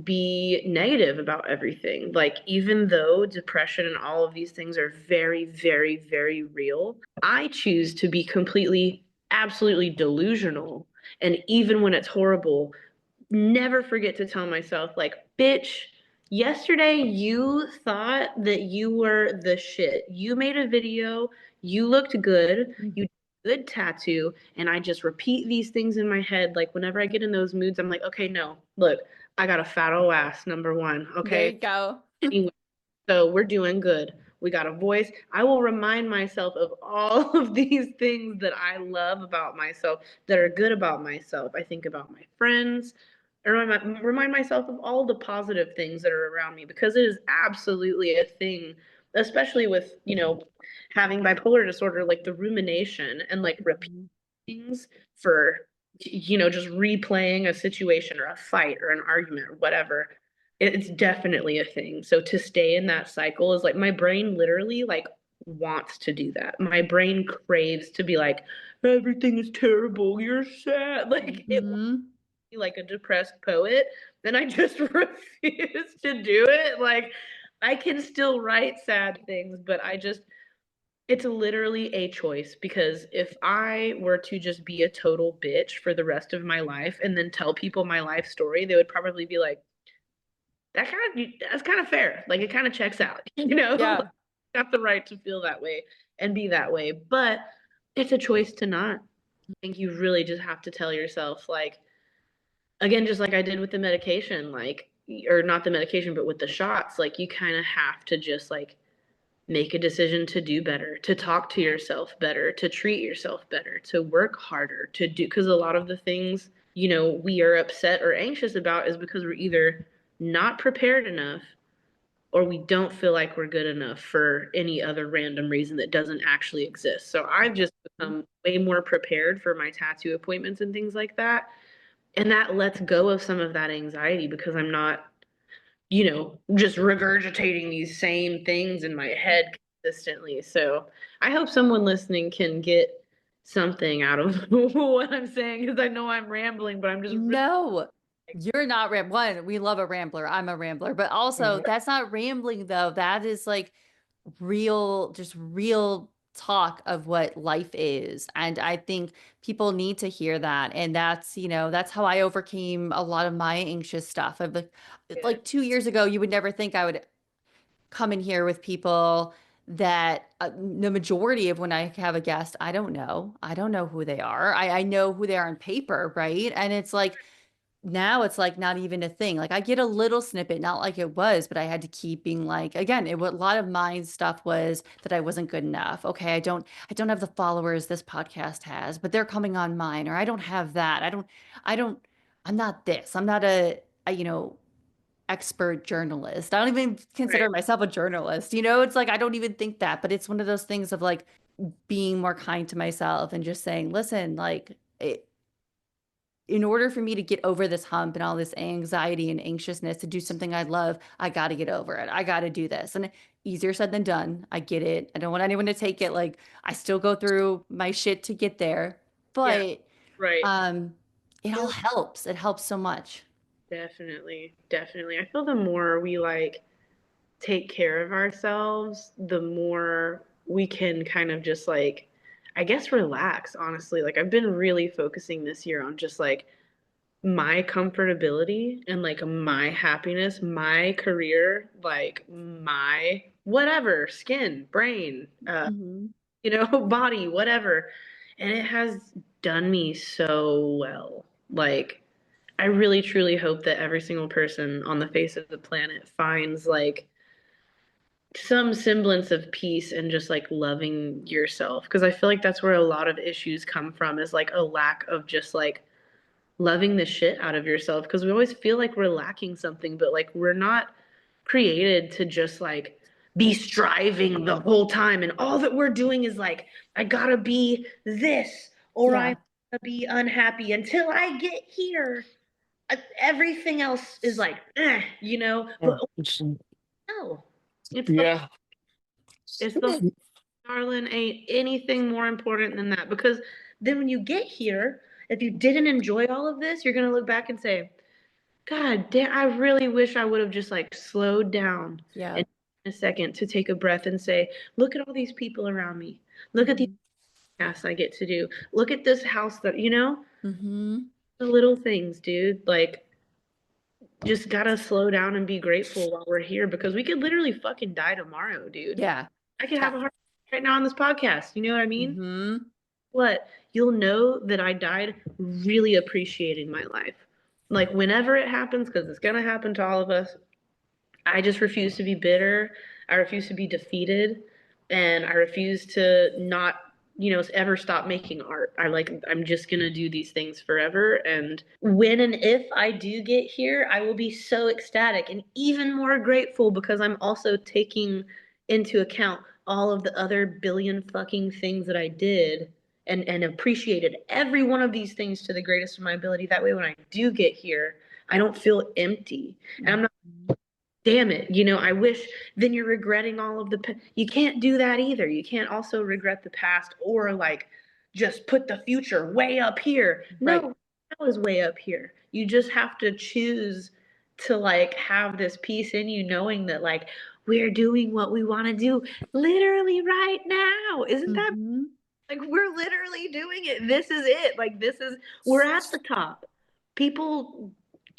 be negative about everything. Like, even though depression and all of these things are very, very, very real, I choose to be completely, absolutely delusional. And even when it's horrible, never forget to tell myself, like, bitch, yesterday you thought that you were the shit. You made a video, you looked good, you did a good tattoo, and I just repeat these things in my head. Like, whenever I get in those moods, I'm like, okay, no, look, I got a fat old ass, number one. There Okay. you go. Anyway, so we're doing good. We got a voice. I will remind myself of all of these things that I love about myself, that are good about myself. I think about my friends. I remind myself of all the positive things that are around me, because it is absolutely a thing, especially with, having bipolar disorder, like the rumination and like repeating things for, just replaying a situation or a fight or an argument or whatever. It's definitely a thing. So to stay in that cycle is like, my brain literally like wants to do that. My brain craves to be like, everything is terrible, you're sad. Like, it wants Mhm. to be like a depressed poet, then I just refuse to do it. Like, I can still write sad things, but it's literally a choice, because if I were to just be a total bitch for the rest of my life and then tell people my life story, they would probably be like, that's kind of fair. Like, it kind of checks out, Yeah. got the right to feel that way and be that way. But it's a choice to not. I think you really just have to tell yourself, like, again, just like I did with the medication, like, or not the medication, but with the shots, like, you kind of have to just like make a decision to do better, to talk to yourself better, to treat yourself better, to work harder, to do, because a lot of the things, we are upset or anxious about is because we're either not prepared enough, or we don't feel like we're good enough for any other random reason that doesn't actually exist. So I've just become way more prepared for my tattoo appointments and things like that. And that lets go of some of that anxiety, because I'm not, just regurgitating these same things in my head consistently. So I hope someone listening can get something out of what I'm saying, because I know I'm rambling, but I'm just really. No, you're not one. We love a rambler. I'm a rambler, but also that's not rambling though. That is like real, just real talk of what life is. And I think people need to hear that. And that's how I overcame a lot of my anxious stuff. I've Yeah, like 2 years ago, you would never think I would come in here with people that the majority of when I have a guest, I don't know. I don't know who they are. I know who they are on paper, right? And it's like now it's like not even a thing. Like I get a little snippet, not like it was, but I had to keep being like, again, a lot of my stuff was that I wasn't good enough. Okay, I don't have the followers this podcast has, but they're coming on mine, or I don't have that. I don't, I'm not this. I'm not a expert journalist. I don't even consider right. myself a journalist. It's like I don't even think that, but it's one of those things of like being more kind to myself and just saying, listen, like in order for me to get over this hump and all this anxiety and anxiousness to do something I love, I got to get over it. I got to do this. And easier said than done. I get it. I don't want anyone to take it like I still go through my shit to get there, Yeah, but right. um it all helps. It helps so much. Definitely, definitely. I feel the more we like take care of ourselves, the more we can kind of just like, I guess, relax, honestly. Like, I've been really focusing this year on just like my comfortability and like my happiness, my career, like my whatever, skin, brain, Mhm. body, whatever. And it has done me so well. Like, I really truly hope that every single person on the face of the planet finds like some semblance of peace and just like loving yourself. Because I feel like that's where a lot of issues come from, is like a lack of just like loving the shit out of yourself. Because we always feel like we're lacking something, but like we're not created to just like be striving the whole time. And all that we're doing is like, I gotta be this, or I'm Yeah. gonna be unhappy until I get here. Everything else is like, but Yeah, no, it's the yeah. it's the Darling, ain't anything more important than that. Because then when you get here, if you didn't enjoy all of this, you're gonna look back and say, God damn, I really wish I would have just like slowed down Yeah. and a second to take a breath and say, look at all these people around me. Look at these Mm-hmm. tasks I get to do. Look at this house that, Mm-hmm. the little things, dude. Like, just gotta slow down and be grateful while we're here because we could literally fucking die tomorrow, dude. Yeah. I could Yeah. have a heart attack right now on this podcast. You know what I mean? Mm-hmm. What? You'll know that I died really appreciating my life. Like, whenever it happens, because it's gonna happen to all of us, I just refuse to be bitter. I refuse to be defeated. And I refuse to not, ever stop making art. I'm just going to do these things forever. And when and if I do get here, I will be so ecstatic and even more grateful because I'm also taking into account all of the other billion fucking things that I did and appreciated every one of these things to the greatest of my ability. That way, when I do get here, I don't feel empty. And I'm not, damn it, I wish, then you're regretting all of you can't do that either. You can't also regret the past or like just put the future way up here. Right. No, that was way up here. You just have to choose to like have this peace in you knowing that like we're doing what we want to do literally right now. Isn't that Mm-hmm. like we're literally doing it? This is it. Like we're at the top. People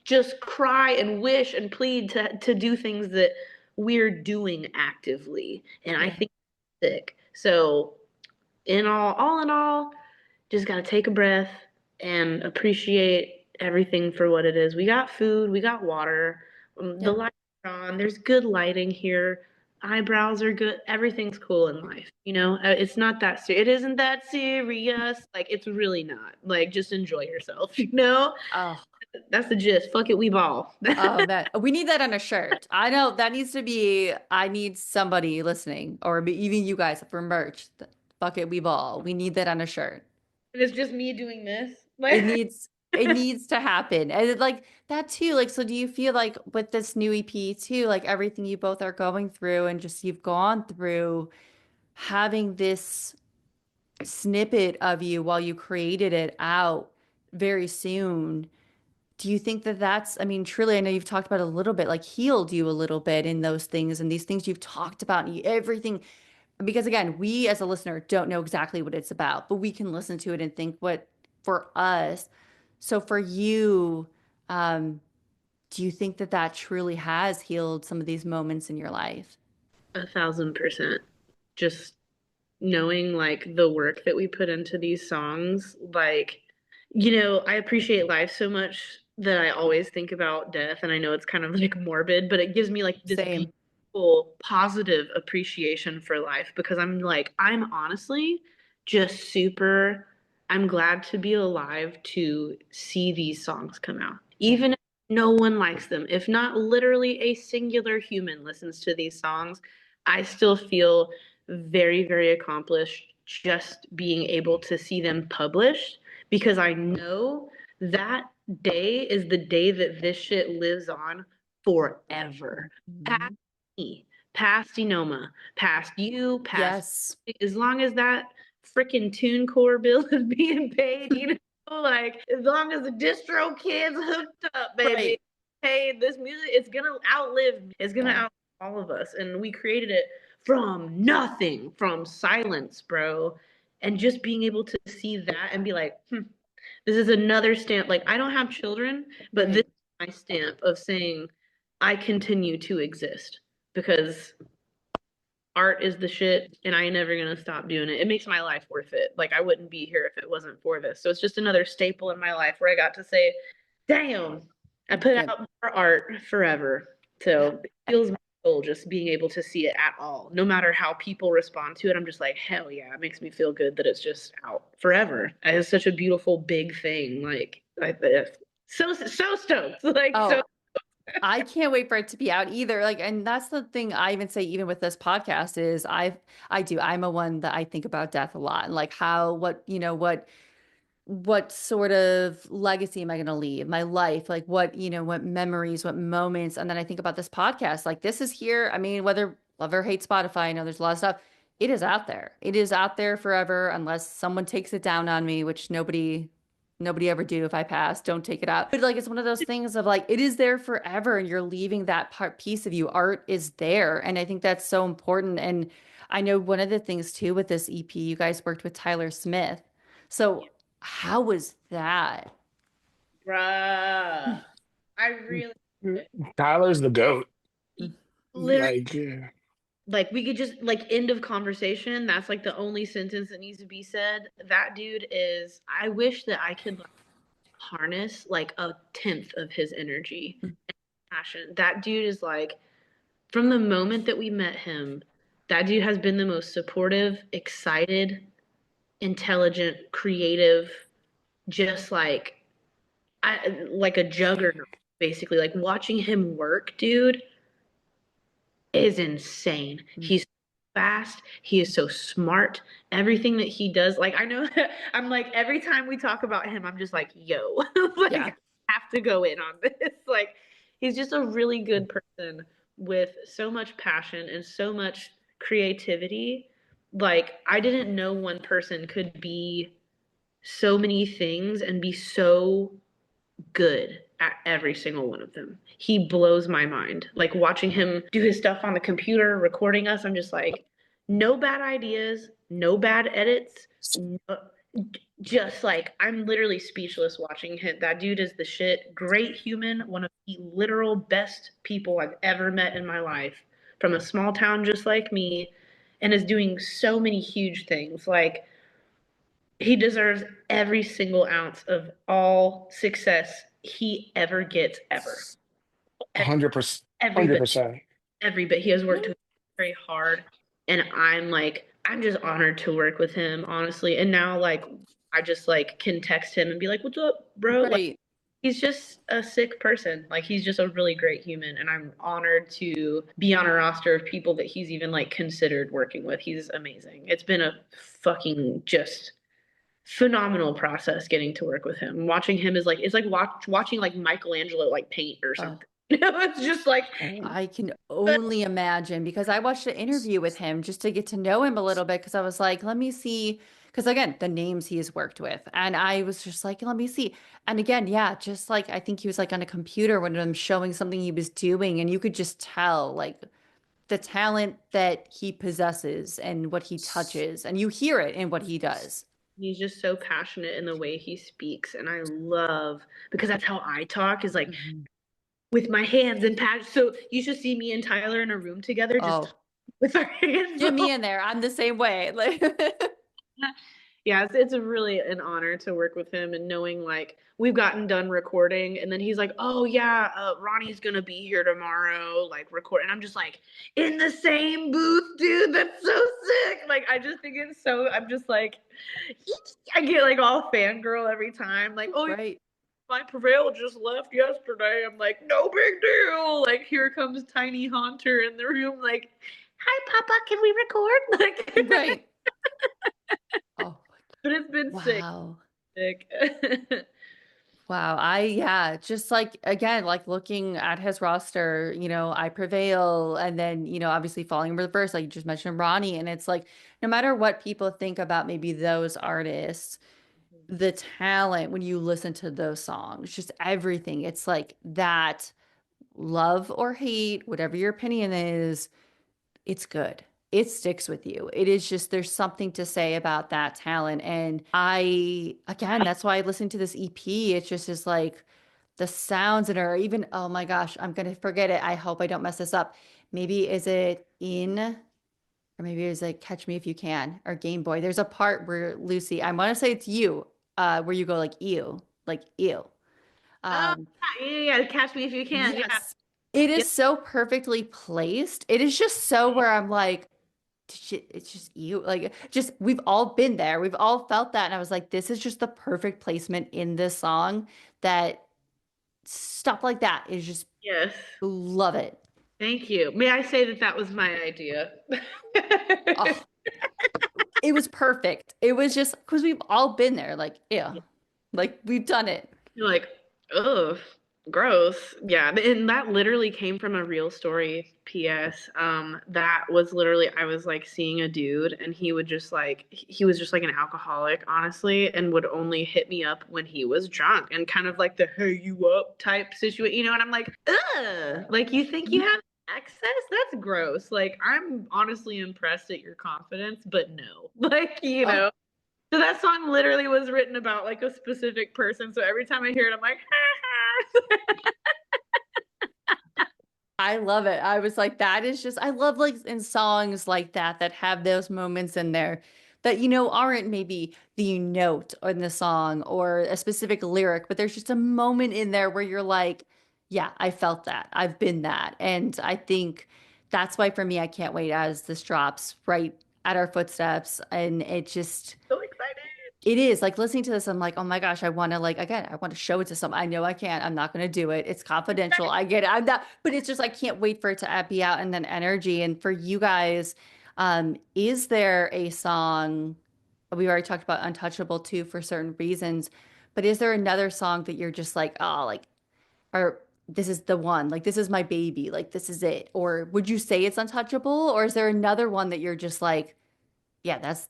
just cry and wish and plead to do things that we're doing actively. And I Yeah. think it's sick. So all in all, just gotta take a breath and appreciate everything for what it is. We got food, we got water, the Yeah. lights are on, there's good lighting here, eyebrows are good, everything's cool in life. It's not that serious. It isn't that serious. Like, it's really not. Like, just enjoy yourself, Oh, That's the gist. Fuck it, we ball. oh, that we need that on a shirt. I know that needs to be, I need somebody listening, or even you guys for merch. Fuck it, we ball. We need that on a shirt. And it's just me doing this. It Like, needs it needs to happen. And like that too, like so do you feel like with this new EP too, like everything you both are going through and just you've gone through having this snippet of you while you created it out very soon. Do you think that that's, I mean, truly, I know you've talked about it a little bit, like healed you a little bit in those things and these things you've talked about and everything. Because again, we as a listener don't know exactly what it's about, but we can listen to it and think what for us. So for you, um, do you think that that truly has healed some of these moments in your life? 1,000%. Just knowing like the work that we put into these songs, like, I appreciate life so much that I always think about death. And I know it's kind of like morbid, but it gives me like this Same. beautiful, positive appreciation for life because I'm honestly just super, I'm glad to be alive to see these songs come out. Yeah. Even if no one likes them, if not literally a singular human listens to these songs, I still feel very, very accomplished just being able to see them published because I know that day is the day that this shit lives on forever. Past Mhm. me, past Enoma, past you, past Yes. as long as that freaking TuneCore bill is being paid, like as long as the distro kids hooked up, baby. Right. Hey, this music, it's gonna outlive me. It's gonna Yeah. outlive all of us. And we created it from nothing, from silence, bro. And just being able to see that and be like, this is another stamp. Like, I don't have children, but this Right. is my stamp of saying I continue to exist because art is the shit and I ain't never gonna stop doing it. It makes my life worth it. Like, I wouldn't be here if it wasn't for this. So it's just another staple in my life where I got to say, damn, I put Yeah. out more art forever. So it feels cool just being able to see it at all. No matter how people respond to it, I'm just like, hell yeah, it makes me feel good that it's just out forever. It's such a beautiful big thing. Like, so stoked. Like, so Oh, I can't wait for it to be out either. Like, and that's the thing I even say, even with this podcast, is I'm a one that I think about death a lot and like how, what sort of legacy am I going to leave? My life, like what memories, what moments. And then I think about this podcast, like this is here. I mean, whether love or hate Spotify, I know there's a lot of stuff. it is out there. It is out there forever unless someone takes it down on me, which nobody ever do if I pass. Don't take it out. But like it's one of those things of like it is there forever and you're leaving that part piece of you. Art is there. And I think that's so important. And I know one of the things too with this EP, you guys worked with Tyler Smith. So how was that? Bruh. I really Tyler's the goat. literally Like, yeah. like we could just like end of conversation. That's like the only sentence that needs to be said. That dude is I wish that I could like, harness like a tenth of his energy and passion. That dude is like from the moment that we met him, that dude has been the most supportive, excited, intelligent, creative, just like a juggernaut, basically. Like watching him work, dude, is insane. He's fast. He is so smart. Everything that he does, like I know I'm like every time we talk about him, I'm just like, yo, like Yeah. I have to go in on this. Like he's just a really good person with so much passion and so much creativity. Like I didn't know one person could be so many things and be so good at every single one of them. He blows my mind. Like watching him do his stuff on the computer, recording us, I'm just like, no bad ideas, no bad edits, no, just like I'm literally speechless watching him. That dude is the shit. Great human, one of the literal best people I've ever met in my life from a small town just like me, and is doing so many huge things. Like he deserves every single ounce of all success he ever gets ever. 100%. Every bit, 100%. every bit. He has worked very hard, and I'm just honored to work with him, honestly. And now, like, I just like can text him and be like, "What's up, bro?" Like, Right. he's just a sick person. Like, he's just a really great human, and I'm honored to be on a roster of people that he's even like considered working with. He's amazing. It's been a fucking just phenomenal process getting to work with him. Watching him is like it's like watching like Michelangelo like paint or Oh, something. You know, it's just like I can only imagine because I watched an interview with him just to get to know him a little bit because I was like, let me see. Because again, the names he has worked with. And I was just like, let me see. And again, yeah, just like I think he was like on a computer when I'm showing something he was doing, and you could just tell like the talent that he possesses and what he touches, and you hear it in what he does. he's just so passionate in the way he speaks, and I love because that's how I talk is like Mhm. with my hands and passion. So you should see me and Tyler in a room together, just Oh, with our hands. get me in there. I'm the same way. Like, Yeah, it's a really an honor to work with him and knowing like we've gotten done recording and then he's like, "Oh yeah, Ronnie's gonna be here tomorrow, like record." And I'm just like, "In the same booth, dude. That's so sick!" Like I just think it's so. I'm just like, I get like all fangirl every time. Like, "Oh, right. my Prevail just left yesterday." I'm like, "No big deal." Like here comes Tiny Haunter in the room, like, "Hi, Papa, can we record?" Like, Right. Oh, but it's been sick. wow. Sick. Wow. Yeah, just like again, like looking at his roster, I Prevail, and then, obviously falling in reverse, like you just mentioned Ronnie. And it's like, no matter what people think about maybe those artists, the talent when you listen to those songs, just everything, it's like that love or hate, whatever your opinion is, it's good. It sticks with you. It is just, there's something to say about that talent. And again, that's why I listen to this EP. It just is like the sounds in her, even, oh my gosh, I'm going to forget it. I hope I don't mess this up. Maybe is it in, or maybe is it Catch Me If You Can or Game Boy? There's a part where Lucy, I want to say it's you, where you go like, ew, like, ew. Oh, Um, yeah, yeah, yeah. Catch me if you can. Yeah. yes, it Yep. is so perfectly placed. It is just so where I'm like, it's just you like just we've all been there, we've all felt that, and I was like, this is just the perfect placement in this song, that stuff like that is just Yes. love it. Thank you. May I say that that was my idea? Oh, it was perfect. It was just because we've all been there, like, yeah, like we've done it. You're like, ugh. Gross. Yeah. And that literally came from a real story. P.S. That was literally, I was like seeing a dude and he would just like, he was just like an alcoholic, honestly, and would only hit me up when he was drunk and kind of like the hey you up type situation, and I'm like, ugh, like you think you have access? That's gross. Like, I'm honestly impressed at your confidence, but no. Like, Oh, so that song literally was written about like a specific person. So every time I hear it, I'm like, I love it. I was like, that is just, I love like in songs like that that have those moments in there that, aren't maybe the note in the song or a specific lyric, but there's just a moment in there where you're like, yeah, I felt that. I've been that. And I think that's why for me, I can't wait as this drops right at our footsteps. And it just, so excited. it is like listening to this. I'm like, oh my gosh, I want to like again, I want to show it to some. I know I can't. I'm not going to do it. It's confidential. I get it. I'm not, but it's just I can't wait for it to be out and then energy. And for you guys, is there a song? We already talked about Untouchable too for certain reasons, but is there another song that you're just like, oh, like, or this is the one, like this is my baby, like this is it, or would you say it's Untouchable, or is there another one that you're just like, yeah, that's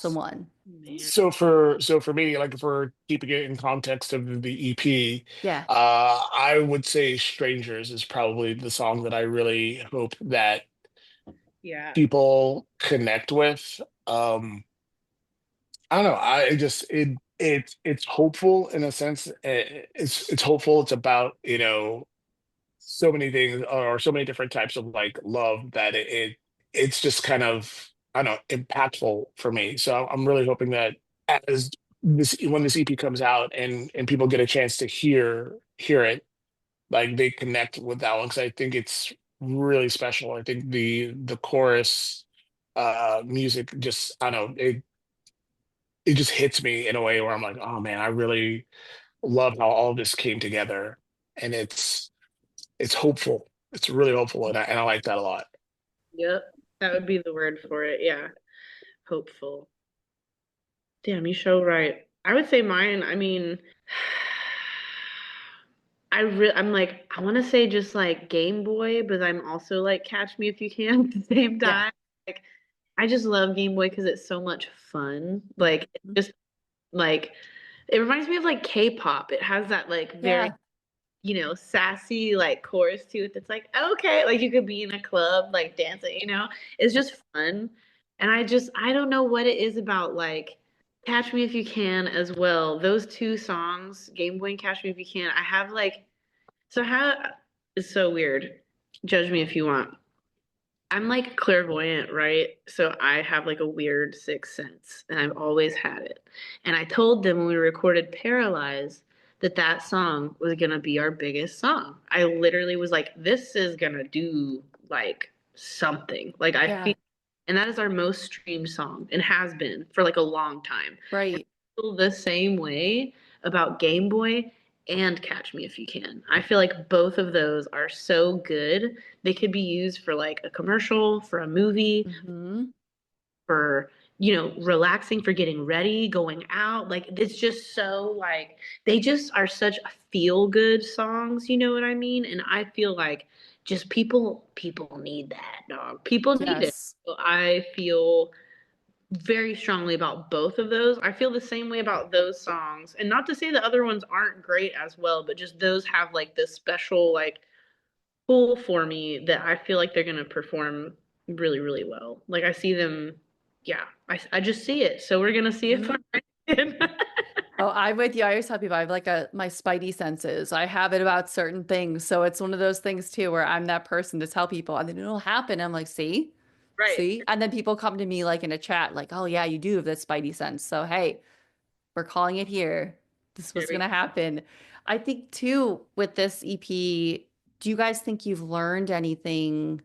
the one. Man. So for me, like if we're keeping it in context of the EP, Yeah, I would say "Strangers" is probably the song that I really hope that Yeah. people connect with. I don't know. I just it's hopeful in a sense. It's hopeful. It's about so many things or so many different types of like love that it's just kind of I don't know impactful for me. So I'm really hoping that as this when this EP comes out and people get a chance to hear it, like they connect with that one because I think it's really special. I think the chorus music just I don't know it just hits me in a way where I'm like, oh man, I really love how all of this came together, and it's hopeful. It's really hopeful, and I like that a lot. Yep. That would be the word for it. Yeah. Hopeful. Damn, you show right. I would say mine, I mean, I'm like, I want to say just like Game Boy, but I'm also like Catch Me If You Can at the same yeah. time. Like, I just love Game Boy because it's so much fun. Like, it's just like, it reminds me of like K-pop. It has that like very Yeah. sassy like chorus to it that's like, okay, like you could be in a club like dancing, it's just fun. And I don't know what it is about like Catch Me If You Can as well. Those two songs, Game Boy and Catch Me If You Can, I have like, so how, it's so weird. Judge me if you want. I'm like clairvoyant, right? So I have like a weird sixth sense, and I've always had it. And I told them when we recorded Paralyze that that song was gonna be our biggest song. I literally was like, this is gonna do like something. Like I Yeah. feel, and that is our most streamed song and has been for like a long time. Right. Feel the same way about Game Boy and Catch Me If You Can. I feel like both of those are so good. They could be used for like a commercial, for a movie, Hmm. for relaxing, for getting ready, going out. Like it's just so like they just are such feel good songs, you know what I mean? And I feel like just people need that, dog. People need it. Yes. So I feel very strongly about both of those. I feel the same way about those songs. And not to say the other ones aren't great as well, but just those have like this special like pull for me that I feel like they're going to perform really, really well. Like I see them, yeah, I just see it. So we're going to see if Mhm. I'm right. Oh, I'm with you. I always tell people I have like my spidey senses. I have it about certain things. So it's one of those things too where I'm that person to tell people and then it'll happen. I'm like, see? Right. See? And then people come to me like in a chat, like, oh yeah, you do have that spidey sense. So hey, we're calling it here. This There was we gonna happen. I think too with this EP, do you guys think you've learned anything?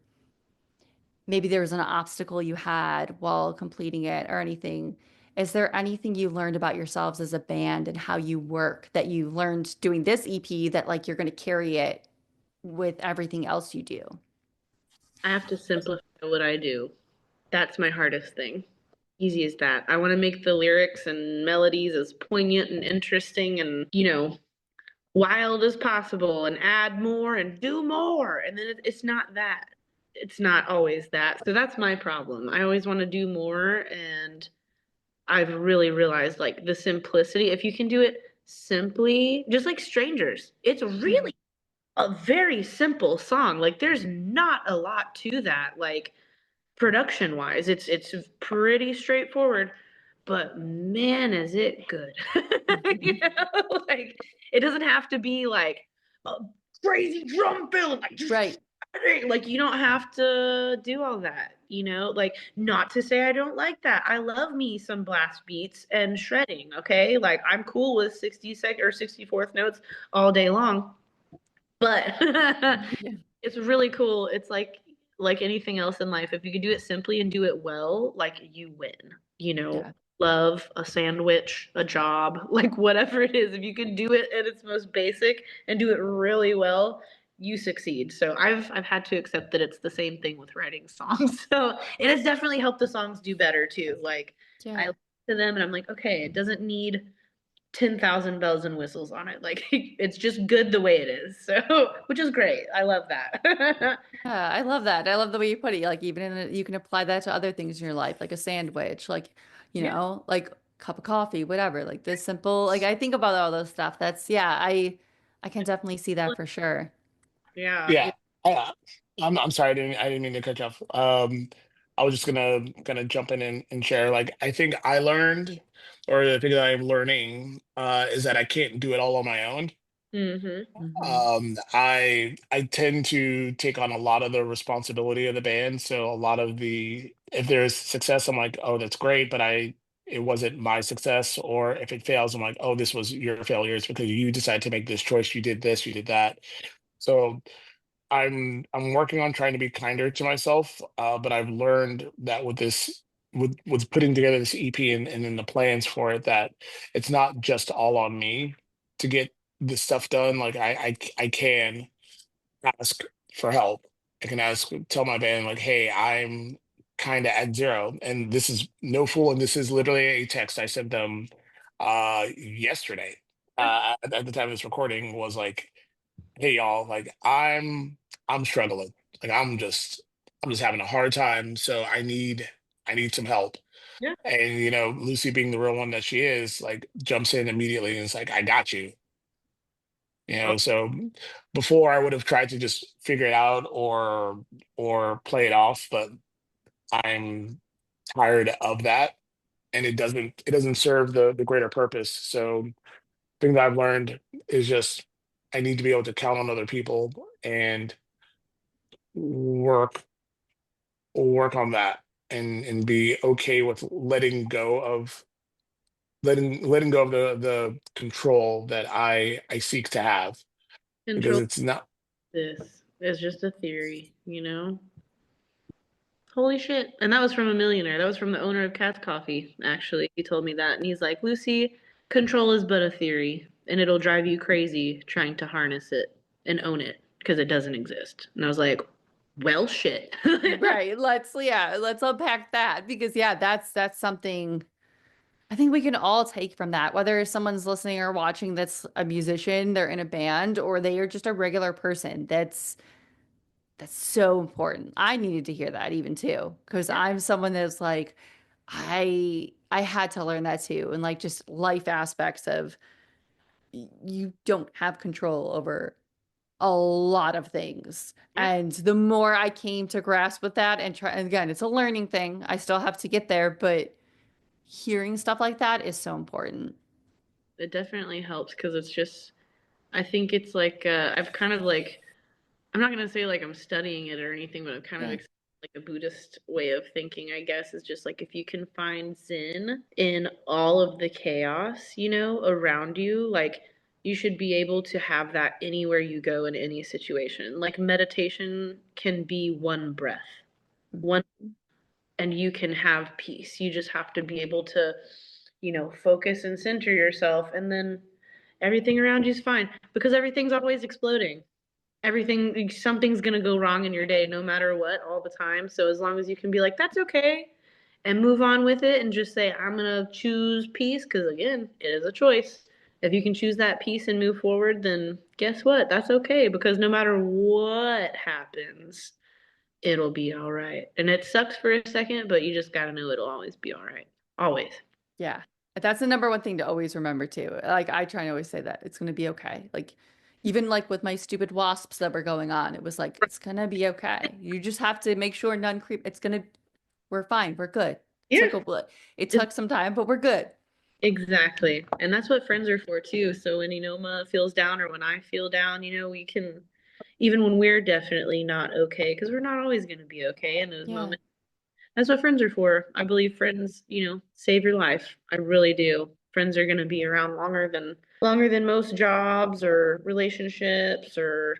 Maybe there was an obstacle you had while completing it or anything. Is there anything you learned about yourselves as a band and how you work that you learned doing this EP that like you're going to carry it with everything else you do? I have to simplify what I do. That's my hardest thing. Easy as that. I want to make the lyrics and melodies as poignant and interesting and, wild as possible and add more and do more. And then it's not that. It's not always that. So that's my problem. I always want to do more. And I've really realized like the simplicity, if you can do it simply, just like strangers, it's Mhm. really a very simple song. Like there's not a lot to that. Like production wise, it's pretty straightforward, but man, is it good. You know, like it doesn't have to be like a crazy drum fill, like just Right. like you don't have to do all that, you know, like not to say I don't like that. I love me some blast beats and shredding, okay? Like I'm cool with 60 second or 64th notes all day long, but Yeah. it's really cool. It's like anything else in life. If you can do it simply and do it well, like you win. You know, Yeah. love, a sandwich, a job, like whatever it is. If you can do it at its most basic and do it really well, you succeed. So I've had to accept that it's the same thing with writing songs. So it has definitely helped the songs do better too. Like I Yeah. listen to them and I'm like, okay, it doesn't need 10,000 bells and whistles on it. Like it's just good the way it is. So, which is great. I love that. Yeah, I love that. I love the way you put it. Like even you can apply that to other things in your life, like a sandwich, like, Yeah. like cup of coffee, whatever. Like this simple, like I think about all those stuff. That's yeah, I can definitely see that for sure. Yeah. Yeah. Uh, I'm sorry, I didn't mean to cut you off. I was just gonna jump in and share. Like I think I learned, or the thing that I'm learning, is that I can't do it all on my own. Mm-hmm. Hmm. I tend to take on a lot of the responsibility of the band. So a lot of the if there's success, I'm like, oh, that's great, but it wasn't my success. Or if it fails, I'm like, oh, this was your failure. It's because you decided to make this choice. You did this, you did that. So I'm working on trying to be kinder to myself, but I've learned that with this with putting together this EP and then the plans for it, that it's not just all on me to get this stuff done. Like I can ask for help. I can tell my band like, hey, I'm kind of at zero, and this is no fool, and this is literally a text I sent them yesterday. At the time of this recording was like, hey y'all, like I'm struggling. Like I'm just having a hard time. So I need some help. Yeah. And Lucy being the real one that she is, like jumps in immediately and it's like, I got you. Oh, So before I would have tried to just figure it out or play it off, but I'm tired of that. And it doesn't serve the greater purpose. So thing that I've learned is just I need to be able to count on other people and work work on that and be okay with letting go of the control that I seek to have because control it's not. this is just a theory, you know? Holy shit. And that was from a millionaire. That was from the owner of Cat's Coffee, actually. He told me that. And he's like, Lucy, control is but a theory, and it'll drive you crazy trying to harness it and own it because it doesn't exist. And I was like, well, shit. Right. Let's unpack that because yeah, that's something I think we can all take from that, whether someone's listening or watching that's a musician, they're in a band, or they are just a regular person. That's so important. I needed to hear that even too, because Yeah. I'm someone that's like, I had to learn that too, and like just life aspects of you don't have control over a lot of things. Yeah. And the more I came to grasp with that and try, and again, it's a learning thing. I still have to get there, but hearing stuff like that is so important. It definitely helps because it's just, I think it's like, I've kind of like, I'm not gonna say like I'm studying it or anything, but I'm kind of Yeah. like a Buddhist way of thinking, I guess, is just like if you can find Zen in all of the chaos, you know, around you, like you should be able to have that anywhere you go in any situation. Like meditation can be one breath, one, and you can have peace. You just have to be able to, you know, focus and center yourself, and then everything around you is fine because everything's always exploding. Everything, something's gonna go wrong in your day no matter what, all the time. So as long as you can be like, that's okay, and move on with it and just say, I'm gonna choose peace, because again, it is a choice, if you can choose that peace and move forward, then guess what? That's okay because no matter what happens, it'll be all right. And it sucks for a second, but you just got to know it'll always be all right. Always. Yeah. That's the number one thing to always remember too. Like I try and always say that it's going to be okay. Like even like with my stupid wasps that were going on, it was like it's going to be okay. You just have to make sure none creep. It's going to we're fine. We're good. Yeah. It took some time, but we're good. Exactly. And that's what friends are for too. So when Enoma feels down or when I feel down, we can, even when we're definitely not okay, because we're not always going to be okay in those Yeah. moments. That's what friends are for. I believe friends, save your life. I really do. Friends are going to be around longer than most jobs or relationships or,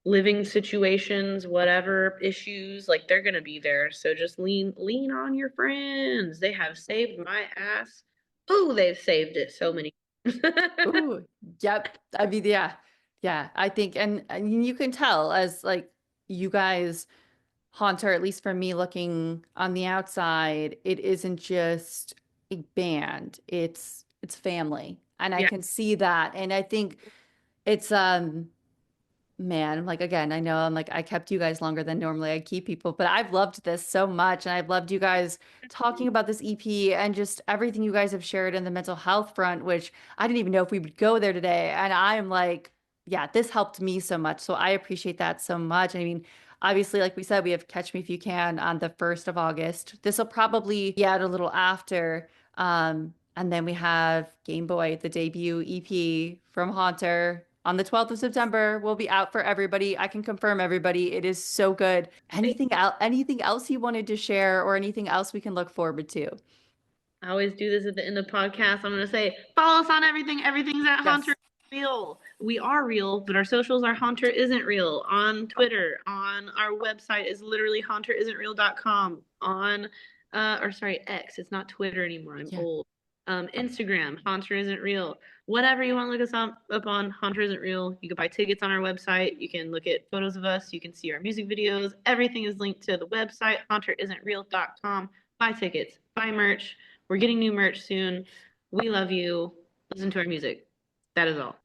living situations, whatever issues, like they're going to be there. So just lean on your friends. They have saved my ass. Oh, they've saved it so many. Ooh, yep. I mean, yeah. Yeah. I think and you can tell as like you guys Haunter, at least for me looking on the outside, it isn't just a band. It's family. And I Yeah. can see that. And I think it's man, like again, I know I'm like I kept you guys longer than normally I keep people, but I've loved this so much and I've loved you guys talking about this EP and just everything you guys have shared in the mental health front, which I didn't even know if we would go there today. And I'm like, yeah, this helped me so much. So I appreciate that so much. I mean, obviously, like we said, we have Catch Me If You Can on the 1st of August. This will probably be out a little after. And then we have Game Boy, the debut EP from Haunter on the 12th of September. Will be out for everybody. I can confirm everybody. It is so good. Anything else you wanted to share or anything else we can look forward to? I always do this at the end of podcasts. I'm going to say, follow us on everything. Everything's at Haunter Yes. Real. We are real, but our socials are Haunter Isn't Real. On Twitter, on our website is literally haunterisn'treal.com. Or sorry, X. It's not Twitter anymore. I'm Yeah. old. Instagram, Haunter Isn't Real. Whatever you want to look us up on, Haunter Isn't Real. You can buy tickets on our website. You can look at photos of us. You can see our music videos. Everything is linked to the website, haunterisn'treal.com. Buy tickets, buy merch. We're getting new merch soon. We love you. Listen to our music. That is all.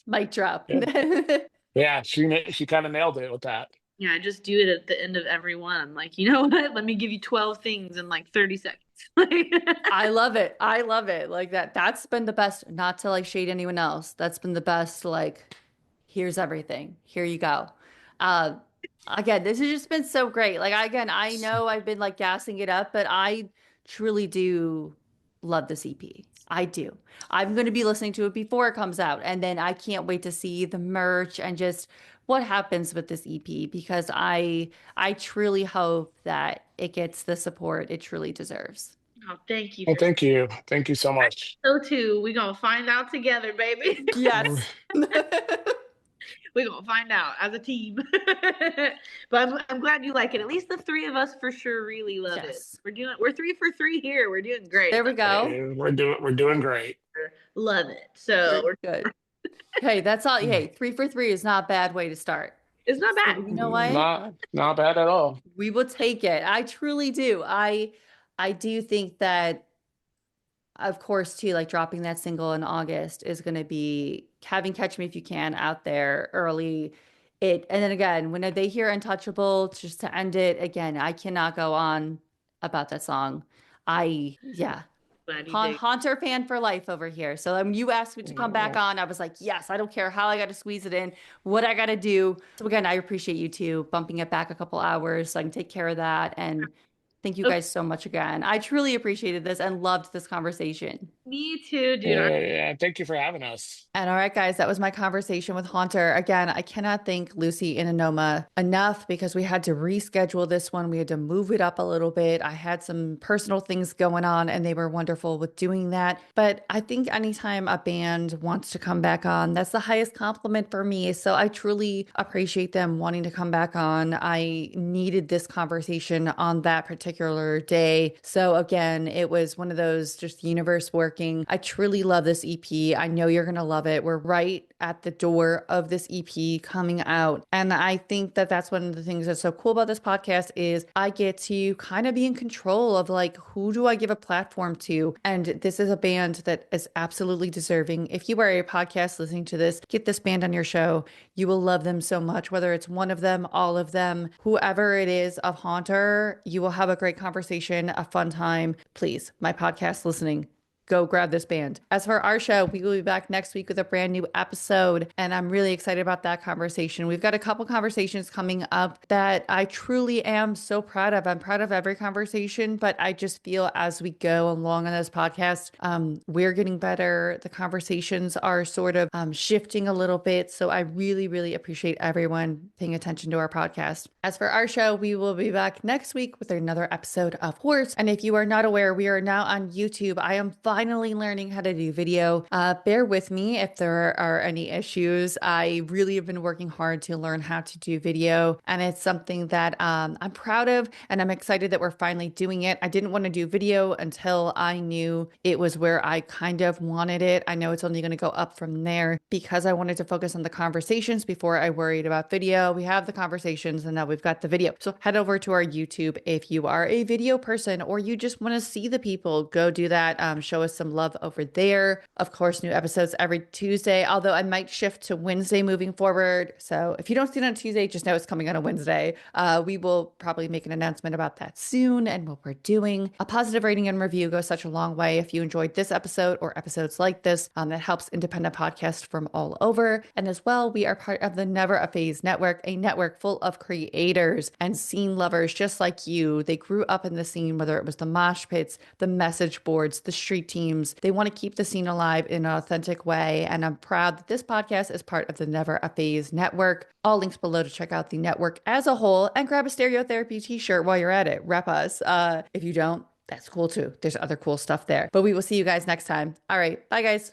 Mic drop. Yeah, yeah, she kind of nailed it with that. Yeah, I just do it at the end of every one. I'm like, you know what? Let me give you 12 things in like 30 seconds. I love it. I love it. Like that. That's been the best, not to like shade anyone else. That's been the best, like, here's everything. Here you go. Uh, again, this has just been so great. Like, again, I know I've been like gassing it up, but I truly do love this EP. I do. I'm going to be listening to it before it comes out. And then I can't wait to see the merch and just what happens with this EP because I truly hope that it gets the support it truly deserves. Oh, thank you Well, for thank you so much. so too. We gonna find out together, baby. Yes. We gonna find out as a team. But I'm glad you like it. At least the three of us for sure really love it. Yes. We're 3 for 3 here. We're doing great. There we go. We're doing great. Love it. So Very good. Hey, that's all. Hey, 3 for 3 is not a bad way to start. it's not So bad. you know what? Not bad at all. We will take it. I truly do. I do think that of course, too, like dropping that single in August is going to be having Catch Me If You Can out there early. And then again, when they hear Untouchable, just to end it, again, I cannot go on about that song. Yeah, Glad you dig. Haunter fan for life over here. So when you asked me to come back on, I was like, yes, I don't care how I got to squeeze it in, what I got to do. So again, I appreciate you too, bumping it back a couple hours so I can take care of that. And thank you Okay, guys so much again. I truly appreciated this and loved this conversation. me too, dude. Yeah, thank you for having us. And all right, guys, that was my conversation with Haunter. Again, I cannot thank Lucy and Enoma enough because we had to reschedule this one. We had to move it up a little bit. I had some personal things going on and they were wonderful with doing that. But I think anytime a band wants to come back on, that's the highest compliment for me. So I truly appreciate them wanting to come back on. I needed this conversation on that particular day. So again, it was one of those just universe working working. I truly love this EP. I know you're going to love it. We're right at the door of this EP coming out. And I think that that's one of the things that's so cool about this podcast is I get to kind of be in control of like, who do I give a platform to? And this is a band that is absolutely deserving. If you are a podcast listening to this, get this band on your show. You will love them so much, whether it's one of them, all of them, whoever it is of Haunter, you will have a great conversation, a fun time. Please, my podcast listening, go grab this band. As for our show, we will be back next week with a brand new episode, and I'm really excited about that conversation. We've got a couple conversations coming up that I truly am so proud of. I'm proud of every conversation, but I just feel as we go along on this podcast, we're getting better. The conversations are sort of shifting a little bit. So I really, really appreciate everyone paying attention to our podcast. As for our show, we will be back next week with another episode of Horse. And if you are not aware, we are now on YouTube. I am finally learning how to do video. Bear with me if there are any issues. I really have been working hard to learn how to do video, and it's something that I'm proud of, and I'm excited that we're finally doing it. I didn't want to do video until I knew it was where I kind of wanted it. I know it's only going to go up from there because I wanted to focus on the conversations before I worried about video. We have the conversations and now we've got the video. So head over to our YouTube if you are a video person or you just want to see the people. Go do that. Show us some love over there. Of course, new episodes every Tuesday, although I might shift to Wednesday moving forward. So if you don't see it on Tuesday, just know it's coming on a Wednesday. We will probably make an announcement about that soon and what we're doing. A positive rating and review goes such a long way. If you enjoyed this episode or episodes like this, that helps independent podcasts from all over. And as well, we are part of the Never a Phase Network, a network full of creators and scene lovers just like you. They grew up in the scene, whether it was the mosh pits, the message boards, the street teams. They want to keep the scene alive in an authentic way. And I'm proud that this podcast is part of the Never a Phase Network. All links below to check out the network as a whole and grab a Stereotherapy t-shirt while you're at it. Rep us. If you don't, that's cool too. There's other cool stuff there. But we will see you guys next time. All right. Bye, guys.